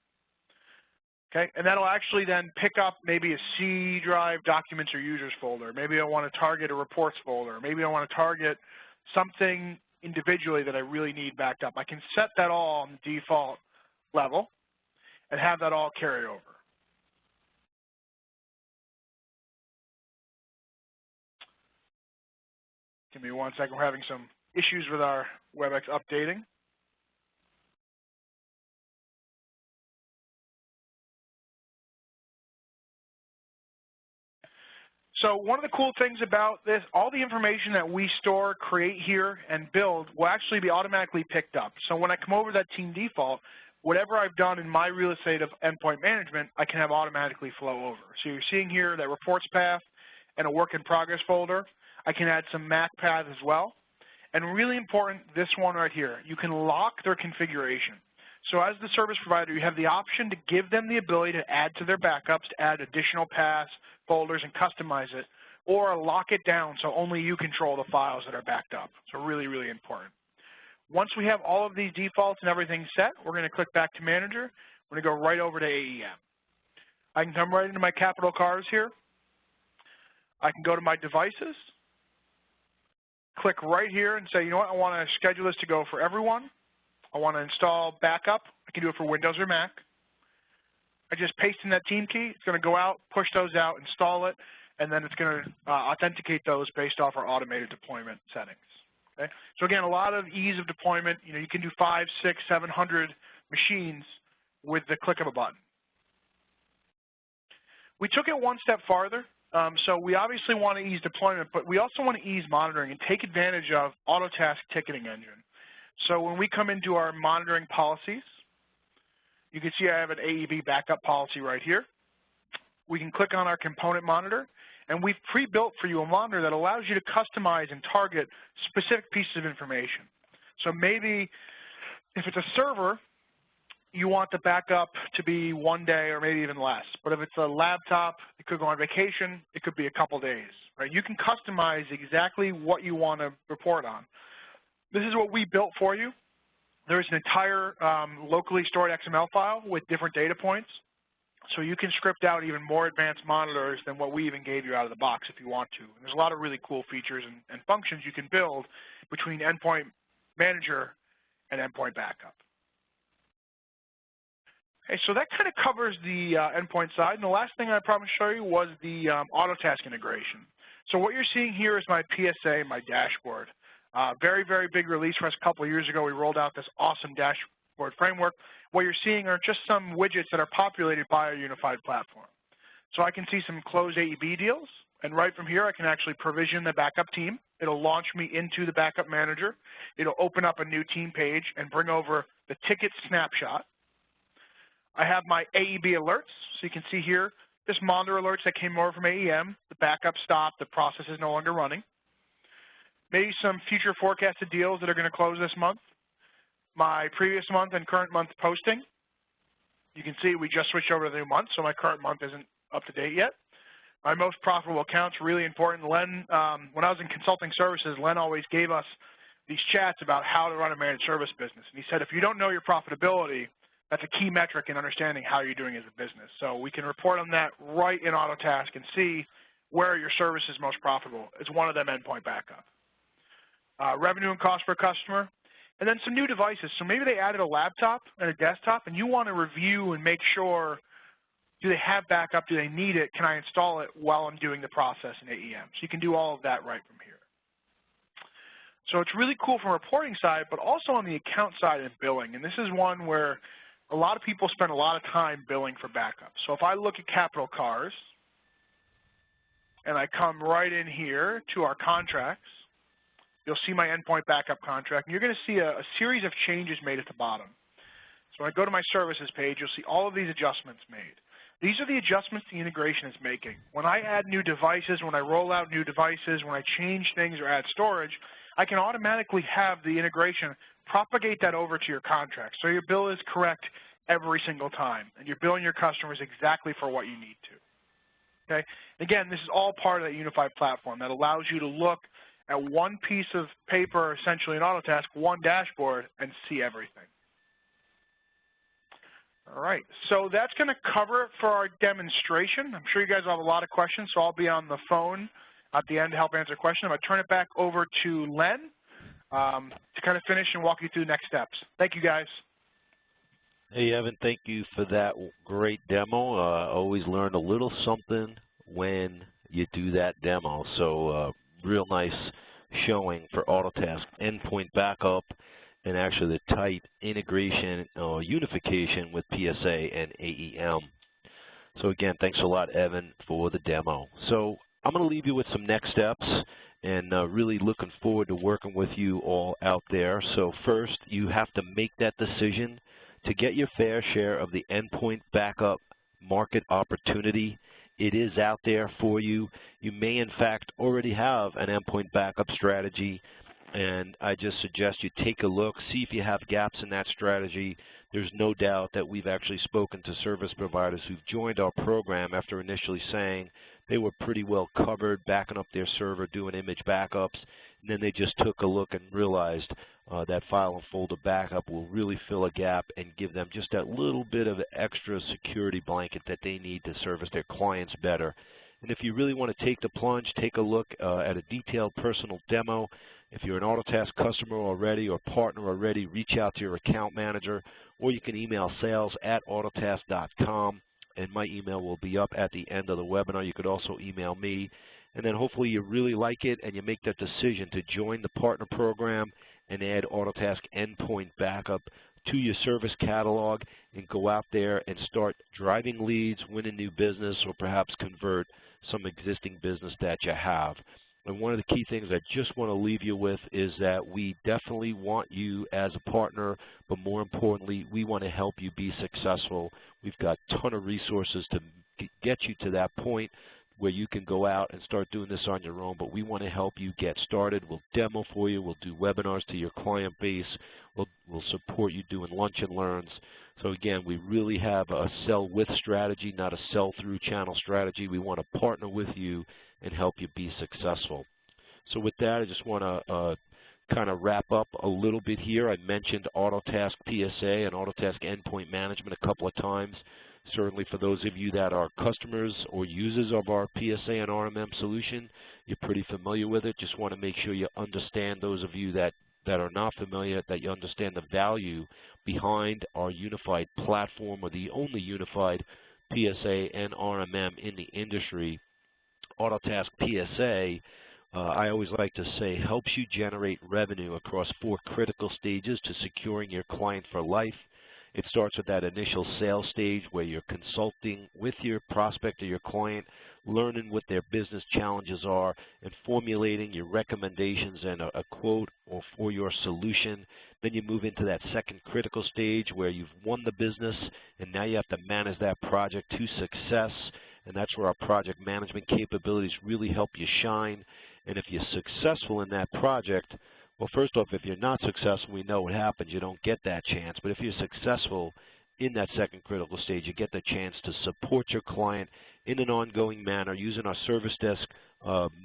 Okay, and that'll actually then pick up maybe a C drive documents or users folder. Maybe I want to target a reports folder. Maybe I want to target something individually that I really need backed up. I can set that all on the default level and have that all carry over. Give me one second. We're having some issues with our WebEx updating. So one of the cool things about this, all the information that we store, create here, and build will actually be automatically picked up. So when I come over to that team default, whatever I've done in my real estate of endpoint management, I can have automatically flow over. So you're seeing here that reports path and a work in progress folder. I can add some MAC paths as well. And really important, this one right here, you can lock their configuration. So as the service provider, you have the option to give them the ability to add to their backups, to add additional paths, folders, and customize it, or lock it down so only you control the files that are backed up. So really, really important. Once we have all of these defaults and everything set, we're going to click back to Manager. We're going to go right over to AEM. I can come right into my capital cars here. I can go to my devices, click right here and say, you know what, I want to schedule this to go for everyone. I want to install backup. I can do it for Windows or Mac. I just paste in that team key. It's going to go out, push those out, install it, and then it's going to authenticate those based off our automated deployment settings. Okay? So again, a lot of ease of deployment. You know, you can do 500, 600, 700 machines with the click of a button. We took it one step farther. So we obviously want to ease deployment, but we also want to ease monitoring and take advantage of Autotask ticketing engine. So when we come into our monitoring policies, you can see I have an AEB backup policy right here. We can click on our component monitor, and we've pre-built for you a monitor that allows you to customize and target specific pieces of information. So maybe if it's a server, you want the backup to be 1 day or maybe even less. But if it's a laptop, it could go on vacation, it could be a couple days. Right? You can customize exactly what you want to report on. This is what we built for you. There's an entire locally stored XML file with different data points. So you can script out even more advanced monitors than what we even gave you out of the box if you want to. And there's a lot of really cool features and functions you can build between Endpoint Manager and Endpoint Backup. Okay, so that kind of covers the endpoint side. And the last thing I promised to show you was the Autotask integration. So what you're seeing here is my PSA, my dashboard. Very, very big release for us a couple of years ago. We rolled out this awesome dashboard framework. What you're seeing are just some widgets that are populated by our unified platform. So I can see some closed AEB deals, And right from here, I can actually provision the backup team. It'll launch me into the backup manager. It'll open up a new team page and bring over the ticket snapshot. I have my AEB alerts. So you can see here, this monitor alerts that came over from AEM. The backup stopped. The process is no longer running. Maybe some future forecasted deals that are going to close this month. My previous month and current month posting. You can see we just switched over to the new month, so my current month isn't up to date yet. My most profitable accounts, really important. Len, when I was in consulting services, Len always gave us these chats about how to run a managed service business. And he said, if you don't know your profitability, that's a key metric in understanding how you're doing as a business. So we can report on that right in Autotask and see where your service is most profitable. It's one of them endpoint backup. Revenue and cost per customer. And then some new devices. So maybe they added a laptop and a desktop, and you want to review and make sure, do they have backup? Do they need it? Can I install it while I'm doing the process in AEM? So you can do all of that right from here. So it's really cool from a reporting side, but also on the account side and billing. And this is one where a lot of people spend a lot of time billing for backup. So if I look at capital cars, and I come right in here to our contracts, you'll see my endpoint backup contract, and you're going to see a series of changes made at the bottom. So when I go to my services page, you'll see all of these adjustments made. These are the adjustments the integration is making. When I add new devices, when I roll out new devices, when I change things or add storage, I can automatically have the integration propagate that over to your contract. So your bill is correct every single time, and you're billing your customers exactly for what you need to. Okay? Again, this is all part of that unified platform that allows you to look at one piece of paper, essentially in Autotask, one dashboard, and see everything. All right, so that's going to cover it for our demonstration. I'm sure you guys will have a lot of questions, so I'll be on the phone at the end to help answer questions. I'm going to turn it back over to Len to kind of finish and walk you through the next steps. Thank you, guys. Hey, Evan, thank you for that great demo. Always learn a little something when you do that demo. So real nice showing for Autotask Endpoint Backup and actually the tight integration or unification with PSA and AEM. So again, thanks a lot, Evan, for the demo. So I'm going to leave you with some next steps and really looking forward to working with you all out there. So first, you have to make that decision to get your fair share of the endpoint backup market opportunity. It is out there for you. You may, in fact, already have an endpoint backup strategy, and I just suggest you take a look, see if you have gaps in that strategy. There's no doubt that we've actually spoken to service providers who've joined our program after initially saying they were pretty well covered, backing up their server, doing image backups, and then they just took a look and realized that file and folder backup will really fill a gap and give them just that little bit of extra security blanket that they need to service their clients better. And if you really want to take the plunge, take a look at a detailed personal demo. If you're an Autotask customer already or partner already, reach out to your account manager, or you can email sales@autotask.com, and my email will be up at the end of the webinar. You could also email me, and then hopefully you really like it and you make that decision to join the partner program and add Autotask Endpoint Backup to your service catalog and go out there and start driving leads, winning new business, or perhaps convert some existing business that you have. And one of the key things I just want to leave you with is that we definitely want you as a partner, but more importantly, we want to help you be successful. We've got a ton of resources to get you to that point where you can go out and start doing this on your own, but we want to help you get started. We'll demo for you. We'll do webinars to your client base. We'll support you doing lunch and learns. So again, we really have a sell with strategy, not a sell through channel strategy. We want to partner with you and help you be successful. So with that, I just want to kind of wrap up a little bit here. I mentioned Autotask PSA and Autotask Endpoint Management a couple of times. Certainly for those of you that are customers or users of our PSA and RMM solution, you're pretty familiar with it. Just want to make sure you understand, those of you that are not familiar, that you understand the value behind our unified platform, or the only unified PSA and RMM in the industry. Autotask PSA, I always like to say, helps you generate revenue across 4 critical stages to securing your client for life. It starts with that initial sales stage where you're consulting with your prospect or your client, learning what their business challenges are, and formulating your recommendations and a quote for your solution. Then you move into that second critical stage where you've won the business, and now you have to manage that project to success, and that's where our project management capabilities really help you shine. And if you're successful in that project, well, first off, if you're not successful, we know what happens. You don't get that chance. But if you're successful in that second critical stage, you get the chance to support your client in an ongoing manner using our service desk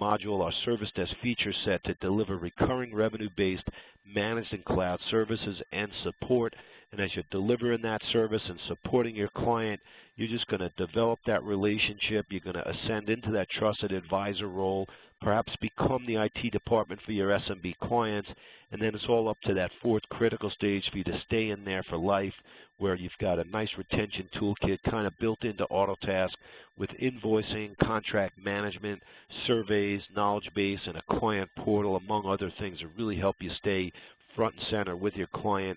module, our service desk feature set to deliver recurring revenue-based managed and cloud services and support. And as you're delivering that service and supporting your client, you're just going to develop that relationship. You're going to ascend into that trusted advisor role, perhaps become the IT department for your SMB clients, and then it's all up to that fourth critical stage for you to stay in there for life, where you've got a nice retention toolkit kind of built into Autotask with invoicing, contract management, surveys, knowledge base, and a client portal, among other things, to really help you stay front and center with your client,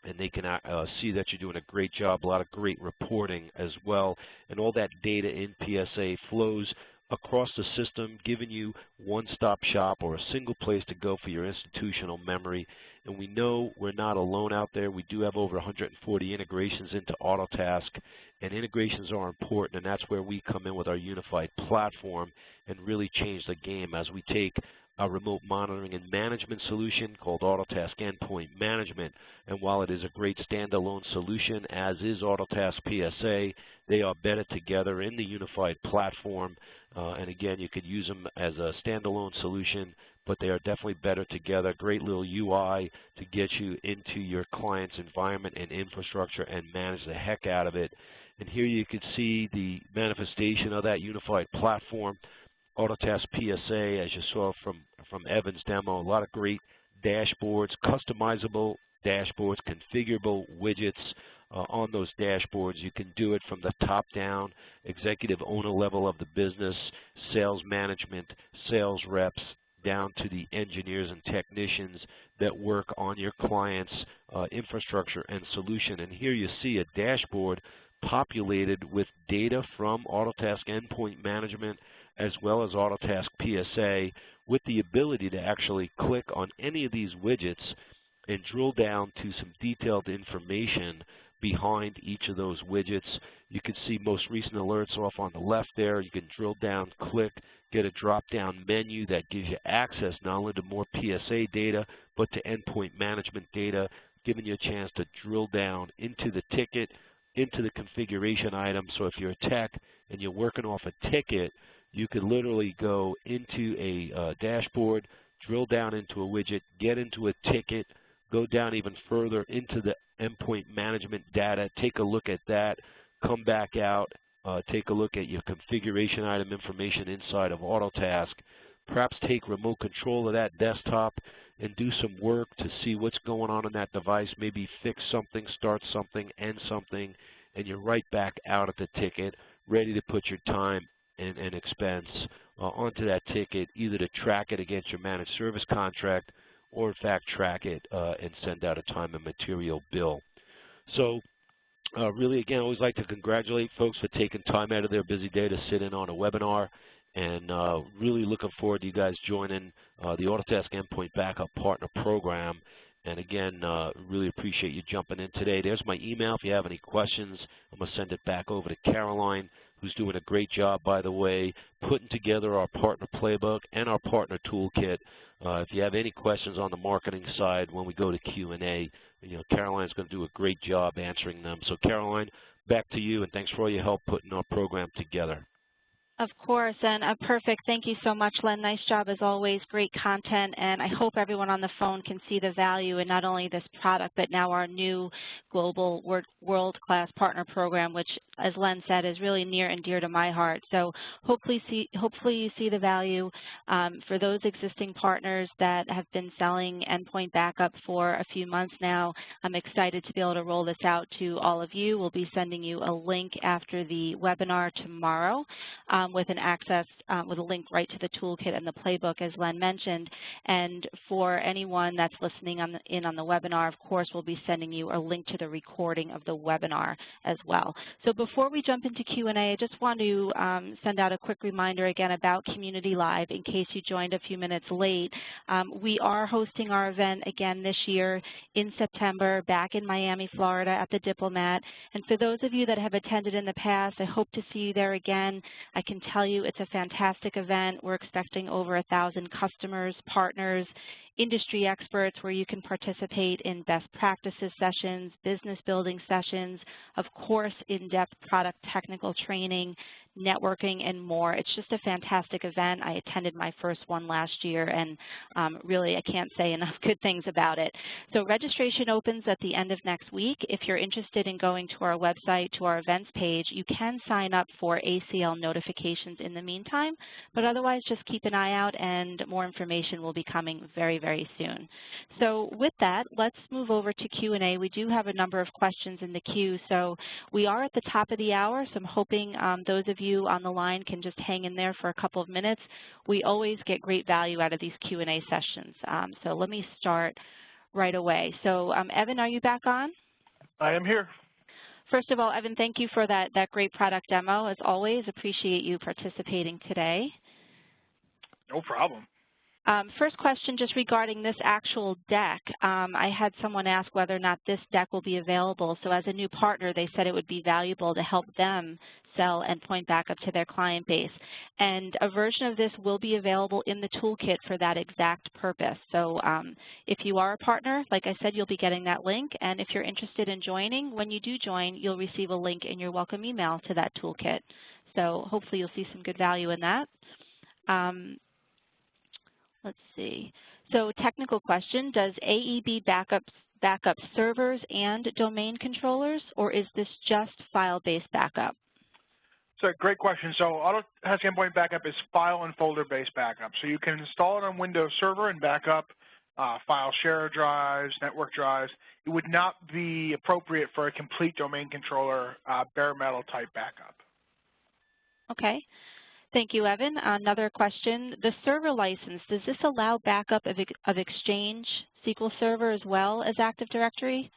and they can see that you're doing a great job, a lot of great reporting as well, and all that data in PSA flows across the system, giving you one-stop shop or a single place to go for your institutional memory. And we know we're not alone out there. We do have over 140 integrations into Autotask, and integrations are important, and that's where we come in with our unified platform and really change the game as we take a remote monitoring and management solution called Autotask Endpoint Management. And while it is a great standalone solution, as is Autotask PSA, they are better together in the unified platform. And again, you could use them as a standalone solution, but they are definitely better together. Great little UI to get you into your client's environment and infrastructure and manage the heck out of it. And here you can see the manifestation of that unified platform. Autotask PSA, as you saw from Evan's demo, a lot of great dashboards, customizable dashboards, configurable widgets on those dashboards. You can do it from the top down, executive owner level of the business, sales management, sales reps, down to the engineers and technicians that work on your client's infrastructure and solution. And here you see a dashboard populated with data from Autotask Endpoint Management as well as Autotask PSA, with the ability to actually click on any of these widgets and drill down to some detailed information behind each of those widgets. You can see most recent alerts off on the left there. You can drill down, click, get a drop-down menu that gives you access not only to more PSA data, but to endpoint management data, giving you a chance to drill down into the ticket, into the configuration item. So if you're a tech and you're working off a ticket, you could literally go into a dashboard, drill down into a widget, get into a ticket, go down even further into the endpoint management data, take a look at that, come back out, take a look at your configuration item information inside of Autotask, perhaps take remote control of that desktop and do some work to see what's going on in that device, maybe fix something, start something, end something, and you're right back out at the ticket, ready to put your time and expense onto that ticket, either to track it against your managed service contract or, in fact, track it and send out a time and material bill. So really, again, I always like to congratulate folks for taking time out of their busy day to sit in on a webinar, and really looking forward to you guys joining the Autotask Endpoint Backup Partner Program. And again, really appreciate you jumping in today. There's my email. If you have any questions, I'm going to send it back over to Caroline, who's doing a great job, by the way, putting together our partner playbook and our partner toolkit. If you have any questions on the marketing side when we go to Q&A, Caroline's going to do a great job answering them. So, Caroline, back to you, and thanks for all your help putting our program together. Of course, and perfect. Thank you so much, Len. Nice job as always. Great content, and I hope everyone on the phone can see the value in not only this product, but now our new global world-class partner program, which, as Len said, is really near and dear to my heart. So hopefully you see the value. For those existing partners that have been selling endpoint backup for a few months now, I'm excited to be able to roll this out to all of you. We'll be sending you a link after the webinar tomorrow, with an access, with a link right to the toolkit and the playbook, as Len mentioned. And for anyone that's listening on the webinar, of course, we'll be sending you a link to the recording of the webinar as well. So before we jump into Q&A, I just want to send out a quick reminder again about Community Live in case you joined a few minutes late. We are hosting our event again this year in September back in Miami, Florida at the Diplomat. And for those of you that have attended in the past, I hope to see you there again. I can tell you it's a fantastic event. We're expecting over 1,000 customers, partners, industry experts where you can participate in best practices sessions, business building sessions, of course, in-depth product technical training, networking, and more. It's just a fantastic event. I attended my first one last year, and really I can't say enough good things about it. So registration opens at the end of next week. If you're interested in going to our website, to our events page, you can sign up for ACL notifications in the meantime, but otherwise just keep an eye out and more information will be coming very, very soon. So with that, let's move over to Q&A. We do have a number of questions in the queue, so we are at the top of the hour, so I'm hoping those of you on the line can just hang in there for a couple of minutes. We always get great value out of these Q&A sessions. So let me start right away. So Evan, are you back on? I am here. First of all, Evan, thank you for that great product demo. As always, appreciate you participating today. No problem. First question just regarding this actual deck. I had someone ask whether or not this deck will be available. So as a new partner, they said it would be valuable to help them sell Endpoint Backup to their client base. And a version of this will be available in the toolkit for that exact purpose. So if you are a partner, like I said, you'll be getting that link. And if you're interested in joining, when you do join, you'll receive a link in your welcome email to that toolkit. So hopefully you'll see some good value in that. Let's see. So technical question, does AEB backup servers and domain controllers, or is this just file-based backup? So great question. So Autotask Endpoint Backup is file and folder-based backup. So you can install it on Windows Server and backup file share drives, network drives. It would not be appropriate for a complete domain controller, bare metal type backup. Okay. Thank you, Evan. Another question, the server license, does this allow backup of Exchange, SQL Server, as well as Active Directory?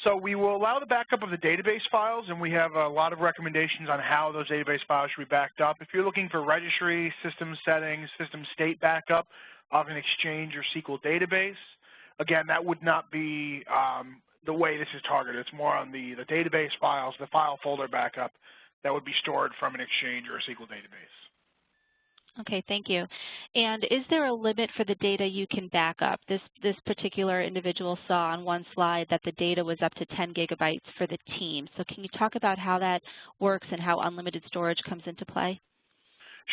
So we will allow the backup of the database files, and we have a lot of recommendations on how those database files should be backed up. If you're looking for registry, system settings, system state backup of an Exchange or SQL database, again, that would not be the way this is targeted. It's more on the database files, the file folder backup that would be stored from an Exchange or a SQL database. Okay, thank you. And is there a limit for the data you can back up? This particular individual saw on one slide that the data was up to 10 gigabytes for the team. So can you talk about how that works and how unlimited storage comes into play?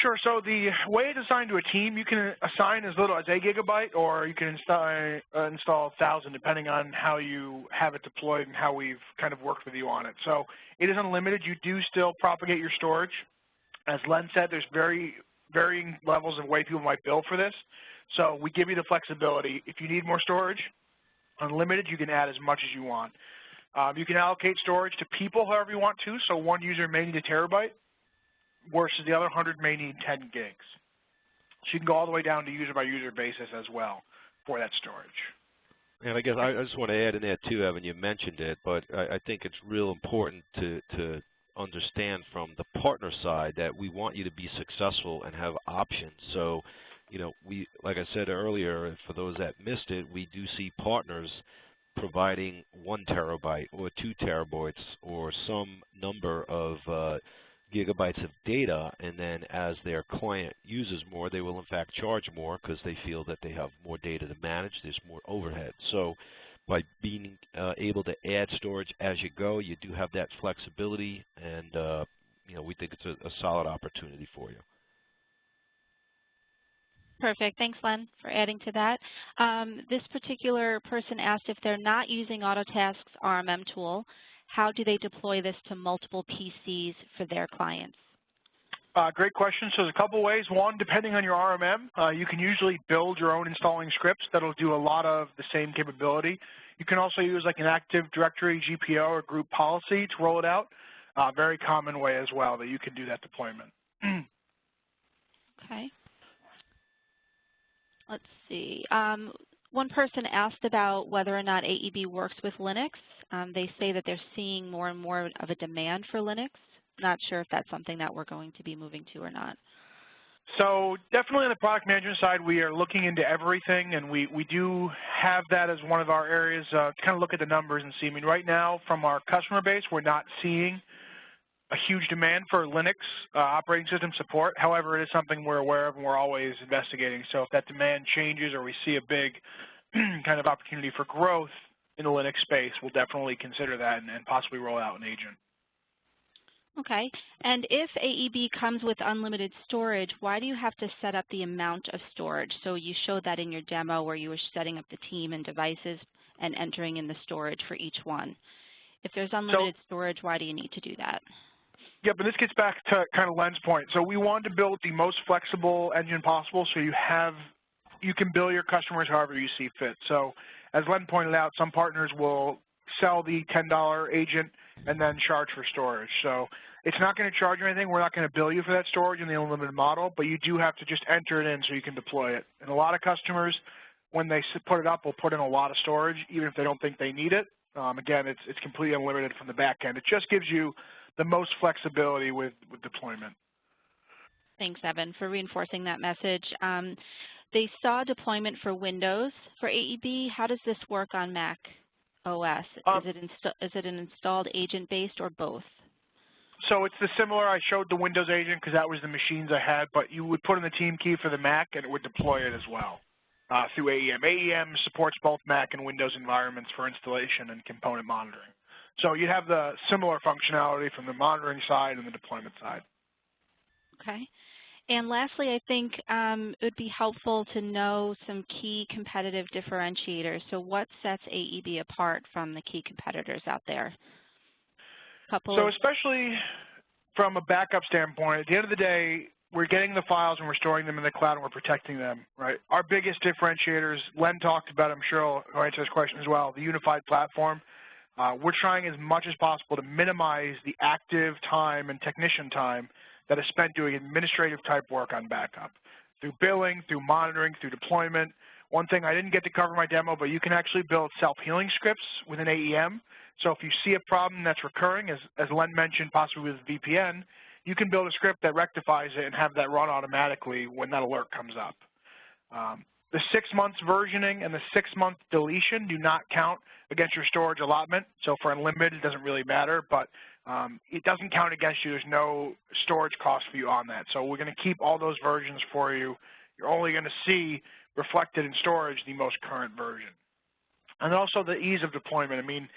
Sure. So the way it's assigned to a team, you can assign as little as 8 gigabyte, or you can install 1,000, depending on how you have it deployed and how we've kind of worked with you on it. So it is unlimited. You do still propagate your storage. As Len said, there's varying levels of way people might bill for this. So we give you the flexibility. If you need more storage, unlimited, you can add as much as you want. You can allocate storage to people however you want to. So one user may need a terabyte, versus the other 100 may need 10 gigs. So you can go all the way down to user-by-user basis as well for that storage. And I guess I just want to add in there too, Evan, you mentioned it, but I think it's real important to understand from the partner side that we want you to be successful and have options. So, you know, we, like I said earlier, for those that missed it, we do see partners providing 1 terabyte or 2 terabytes or some number of gigabytes of data, and then as their client uses more, they will in fact charge more because they feel that they have more data to manage, there's more overhead. So by being able to add storage as you go, you do have that flexibility, and you know, we think it's a solid opportunity for you. Perfect. Thanks, Len, for adding to that. This particular person asked if they're not using Autotask's RMM tool, how do they deploy this to multiple PCs for their clients? Great question. So there's a couple ways. One, depending on your RMM, you can usually build your own installing scripts that'll do a lot of the same capability. You can also use like an Active Directory GPO or group policy to roll it out. very common way as well that you can do that deployment. Okay. Let's see. One person asked about whether or not AEB works with Linux. They say that they're seeing more and more of a demand for Linux. Not sure if that's something that we're going to be moving to or not. So definitely on the product management side, we are looking into everything, and we do have that as one of our areas to kind of look at the numbers and see. I mean, right now from our customer base, we're not seeing a huge demand for Linux operating system support. However, it is something we're aware of and we're always investigating. So if that demand changes or we see a big kind of opportunity for growth in the Linux space, we'll definitely consider that and possibly roll out an agent. Okay. And if AEB comes with unlimited storage, why do you have to set up the amount of storage? So you showed that in your demo where you were setting up the team and devices and entering in the storage for each one. If there's unlimited storage, why do you need to do that? Yeah, but this gets back to kind of Len's point. So we wanted to build the most flexible engine possible so you can bill your customers however you see fit. So as Len pointed out, some partners will sell the $10 agent and then charge for storage. So it's not going to charge you anything. We're not going to bill you for that storage in the unlimited model, but you do have to just enter it in so you can deploy it. And a lot of customers, when they put it up, will put in a lot of storage, even if they don't think they need it. Again, it's completely unlimited from the back end. It just gives you the most flexibility with deployment. Thanks, Evan, for reinforcing that message. They saw deployment for Windows for AEB. How does this work on Mac OS? Is it an installed agent-based or both? So it's the similar. I showed the Windows agent because that was the machines I had, but you would put in the team key for the Mac and it would deploy it as well through AEM. AEM supports both Mac and Windows environments for installation and component monitoring. So you have the similar functionality from the monitoring side and the deployment side. Okay. And lastly, I think it would be helpful to know some key competitive differentiators. So what sets AEB apart from the key competitors out there? So especially from a backup standpoint, at the end of the day, we're getting the files and we're storing them in the cloud and we're protecting them, right? Our biggest differentiators, Len talked about, I'm sure I'll answer this question as well, the unified platform. We're trying as much as possible to minimize the active time and technician time that is spent doing administrative type work on backup through billing, through monitoring, through deployment. One thing I didn't get to cover in my demo, but you can actually build self-healing scripts within AEM. So if you see a problem that's recurring, as Len mentioned, possibly with VPN, you can build a script that rectifies it and have that run automatically when that alert comes up. The 6 months versioning and the 6-month deletion do not count against your storage allotment. So for unlimited, it doesn't really matter, but it doesn't count against you. There's no storage cost for you on that. So we're going to keep all those versions for you. You're only going to see reflected in storage the most current version. And also the ease of deployment. I mean,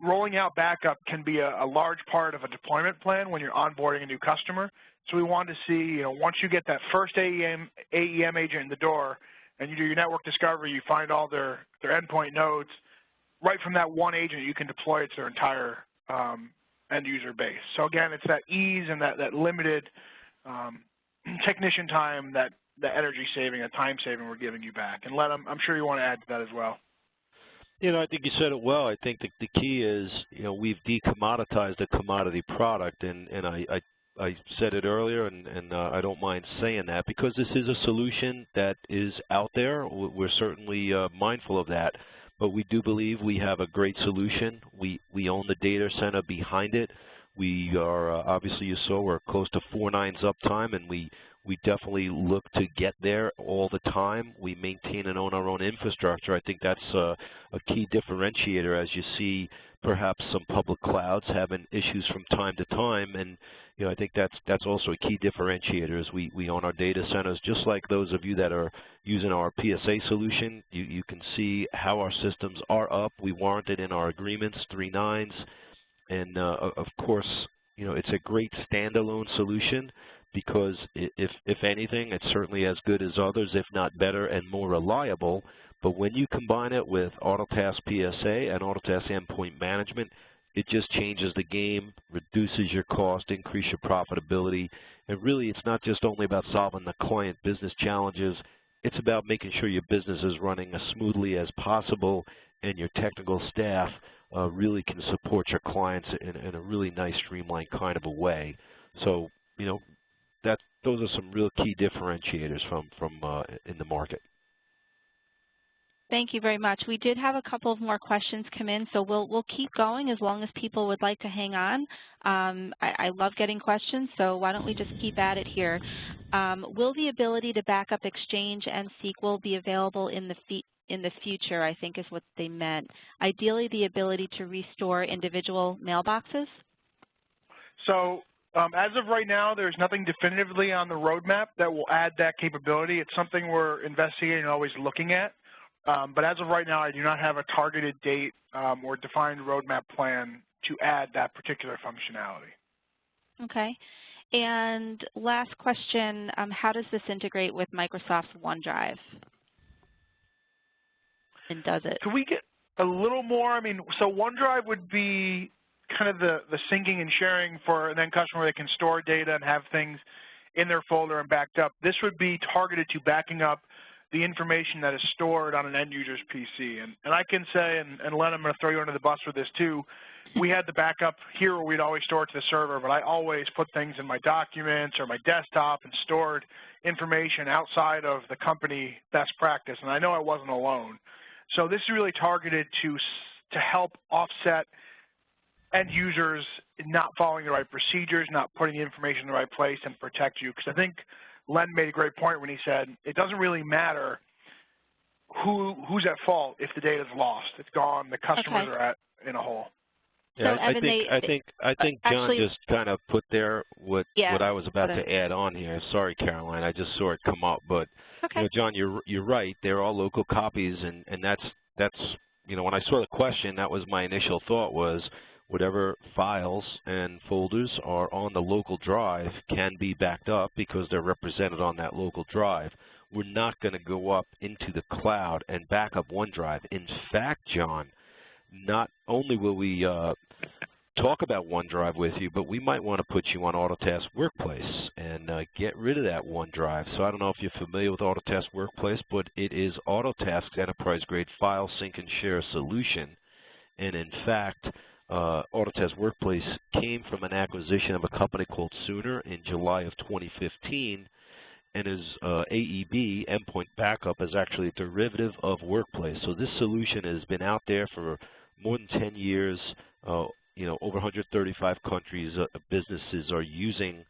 rolling out backup can be a large part of a deployment plan when you're onboarding a new customer. So we want to see, once you get that first AEM agent in the door and you do your network discovery, you find all their endpoint nodes, right from that one agent, you can deploy it to their entire end user base. So again, it's that ease and that limited technician time, that energy saving, that time saving we're giving you back. And Len, I'm sure you want to add to that as well. I think you said it well. I think the key is, we've decommoditized a commodity product, and I said it earlier, and I don't mind saying that because this is a solution that is out there. We're certainly mindful of that, but we do believe we have a great solution. We own the data center behind it. We are, obviously you saw, we're close to 4 nines uptime, and we definitely look to get there all the time. We maintain and own our own infrastructure. I think that's a key differentiator as you see perhaps some public clouds having issues from time to time. And I think that's also a key differentiator is we own our data centers. Just like those of you that are using our PSA solution, you can see how our systems are up. We warrant it in our agreements, 3 nines. And of course, it's a great standalone solution, because if anything, it's certainly as good as others, if not better and more reliable. But when you combine it with Autotask PSA and Autotask Endpoint Management, it just changes the game, reduces your cost, increases your profitability. And really, it's not just only about solving the client business challenges. It's about making sure your business is running as smoothly as possible and your technical staff really can support your clients in a really nice, streamlined kind of a way. So, you know, those are some real key differentiators from in the market. Thank you very much. We did have a couple of more questions come in, so we'll keep going as long as people would like to hang on. I love getting questions, so why don't we just keep at it here. Will the ability to back up Exchange and SQL be available in the future, I think is what they meant. Ideally, the ability to restore individual mailboxes? So as of right now, there's nothing definitively on the roadmap that will add that capability. It's something we're investigating and always looking at. But as of right now, I do not have a targeted date or defined roadmap plan to add that particular functionality. Okay. And last question, how does this integrate with Microsoft's OneDrive? And does it? Can we get a little more? I mean, so OneDrive would be kind of the syncing and sharing for an end customer where they can store data and have things in their folder and backed up. This would be targeted to backing up the information that is stored on an end user's PC. And I can say, and Len, I'm going to throw you under the bus with this too, we had the backup here where we'd always store it to the server, but I always put things in my documents or my desktop and stored information outside of the company best practice, and I know I wasn't alone. So this is really targeted to help offset end users not following the right procedures, not putting the information in the right place, and protect you. Because I think Len made a great point when he said it doesn't really matter who's at fault if the data is lost. It's gone. The customers are in a hole. Yeah, so I think John actually, just kind of put there what I was about to add on here. Sorry, Caroline, I just saw it come up, but you know, John, you're right. They're all local copies, and that's you know, when I saw the question, that was my initial thought was whatever files and folders are on the local drive can be backed up because they're represented on that local drive. We're not going to go up into the cloud and back up OneDrive. In fact, John, not only will we talk about OneDrive with you, but we might want to put you on Autotask Workplace and get rid of that OneDrive. So I don't know if you're familiar with Autotask Workplace, but it is Autotask's enterprise-grade file sync and share solution. And in fact, Autotask Workplace came from an acquisition of a company called Sooner in July of 2015, and is AEB, Endpoint Backup, is actually a derivative of Workplace. So this solution has been out there for more than 10 years. You know, over 135 countries, businesses are using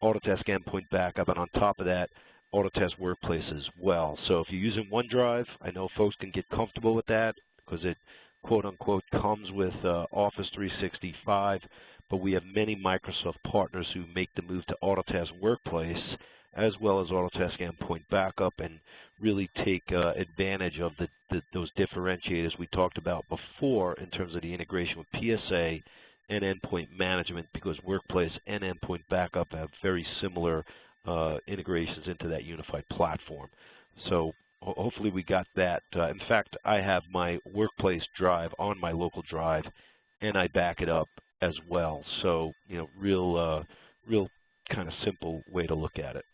Autotask Endpoint Backup, and on top of that, Autotask Workplace as well. So if you're using OneDrive, I know folks can get comfortable with that because it quote-unquote comes with Office 365, but we have many Microsoft partners who make the move to Autotask Workplace as well as Autotask Endpoint Backup and really take advantage of those differentiators we talked about before in terms of the integration with PSA and endpoint management, because Workplace and Endpoint Backup have very similar integrations into that unified platform. So hopefully we got that. In fact, I have my Workplace drive on my local drive, and I back it up as well. So, you know, real kind of simple way to look at it.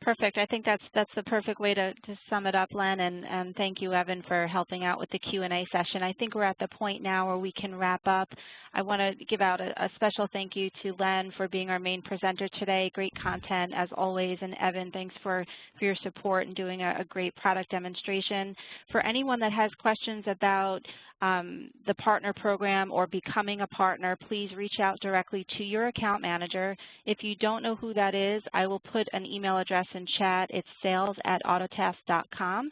Perfect. I think that's the perfect way to sum it up, Len, and thank you, Evan, for helping out with the Q&A session. I think we're at the point now where we can wrap up. I want to give out a special thank you to Len for being our main presenter today. Great content, as always. And Evan, thanks for your support and doing a great product demonstration. For anyone that has questions about the partner program or becoming a partner, please reach out directly to your account manager. If you don't know who that is, I will put an email address in chat. It's sales@autotask.com,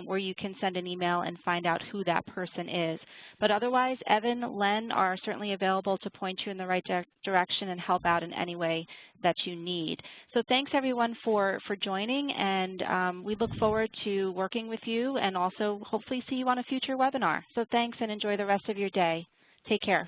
where you can send an email and find out who that person is. But otherwise, Evan, Len are certainly available to point you in the right direction and help out in any way that you need. So thanks, everyone, for joining, and we look forward to working with you and also hopefully see you on a future webinar. So thanks, and enjoy the rest of your day. Take care.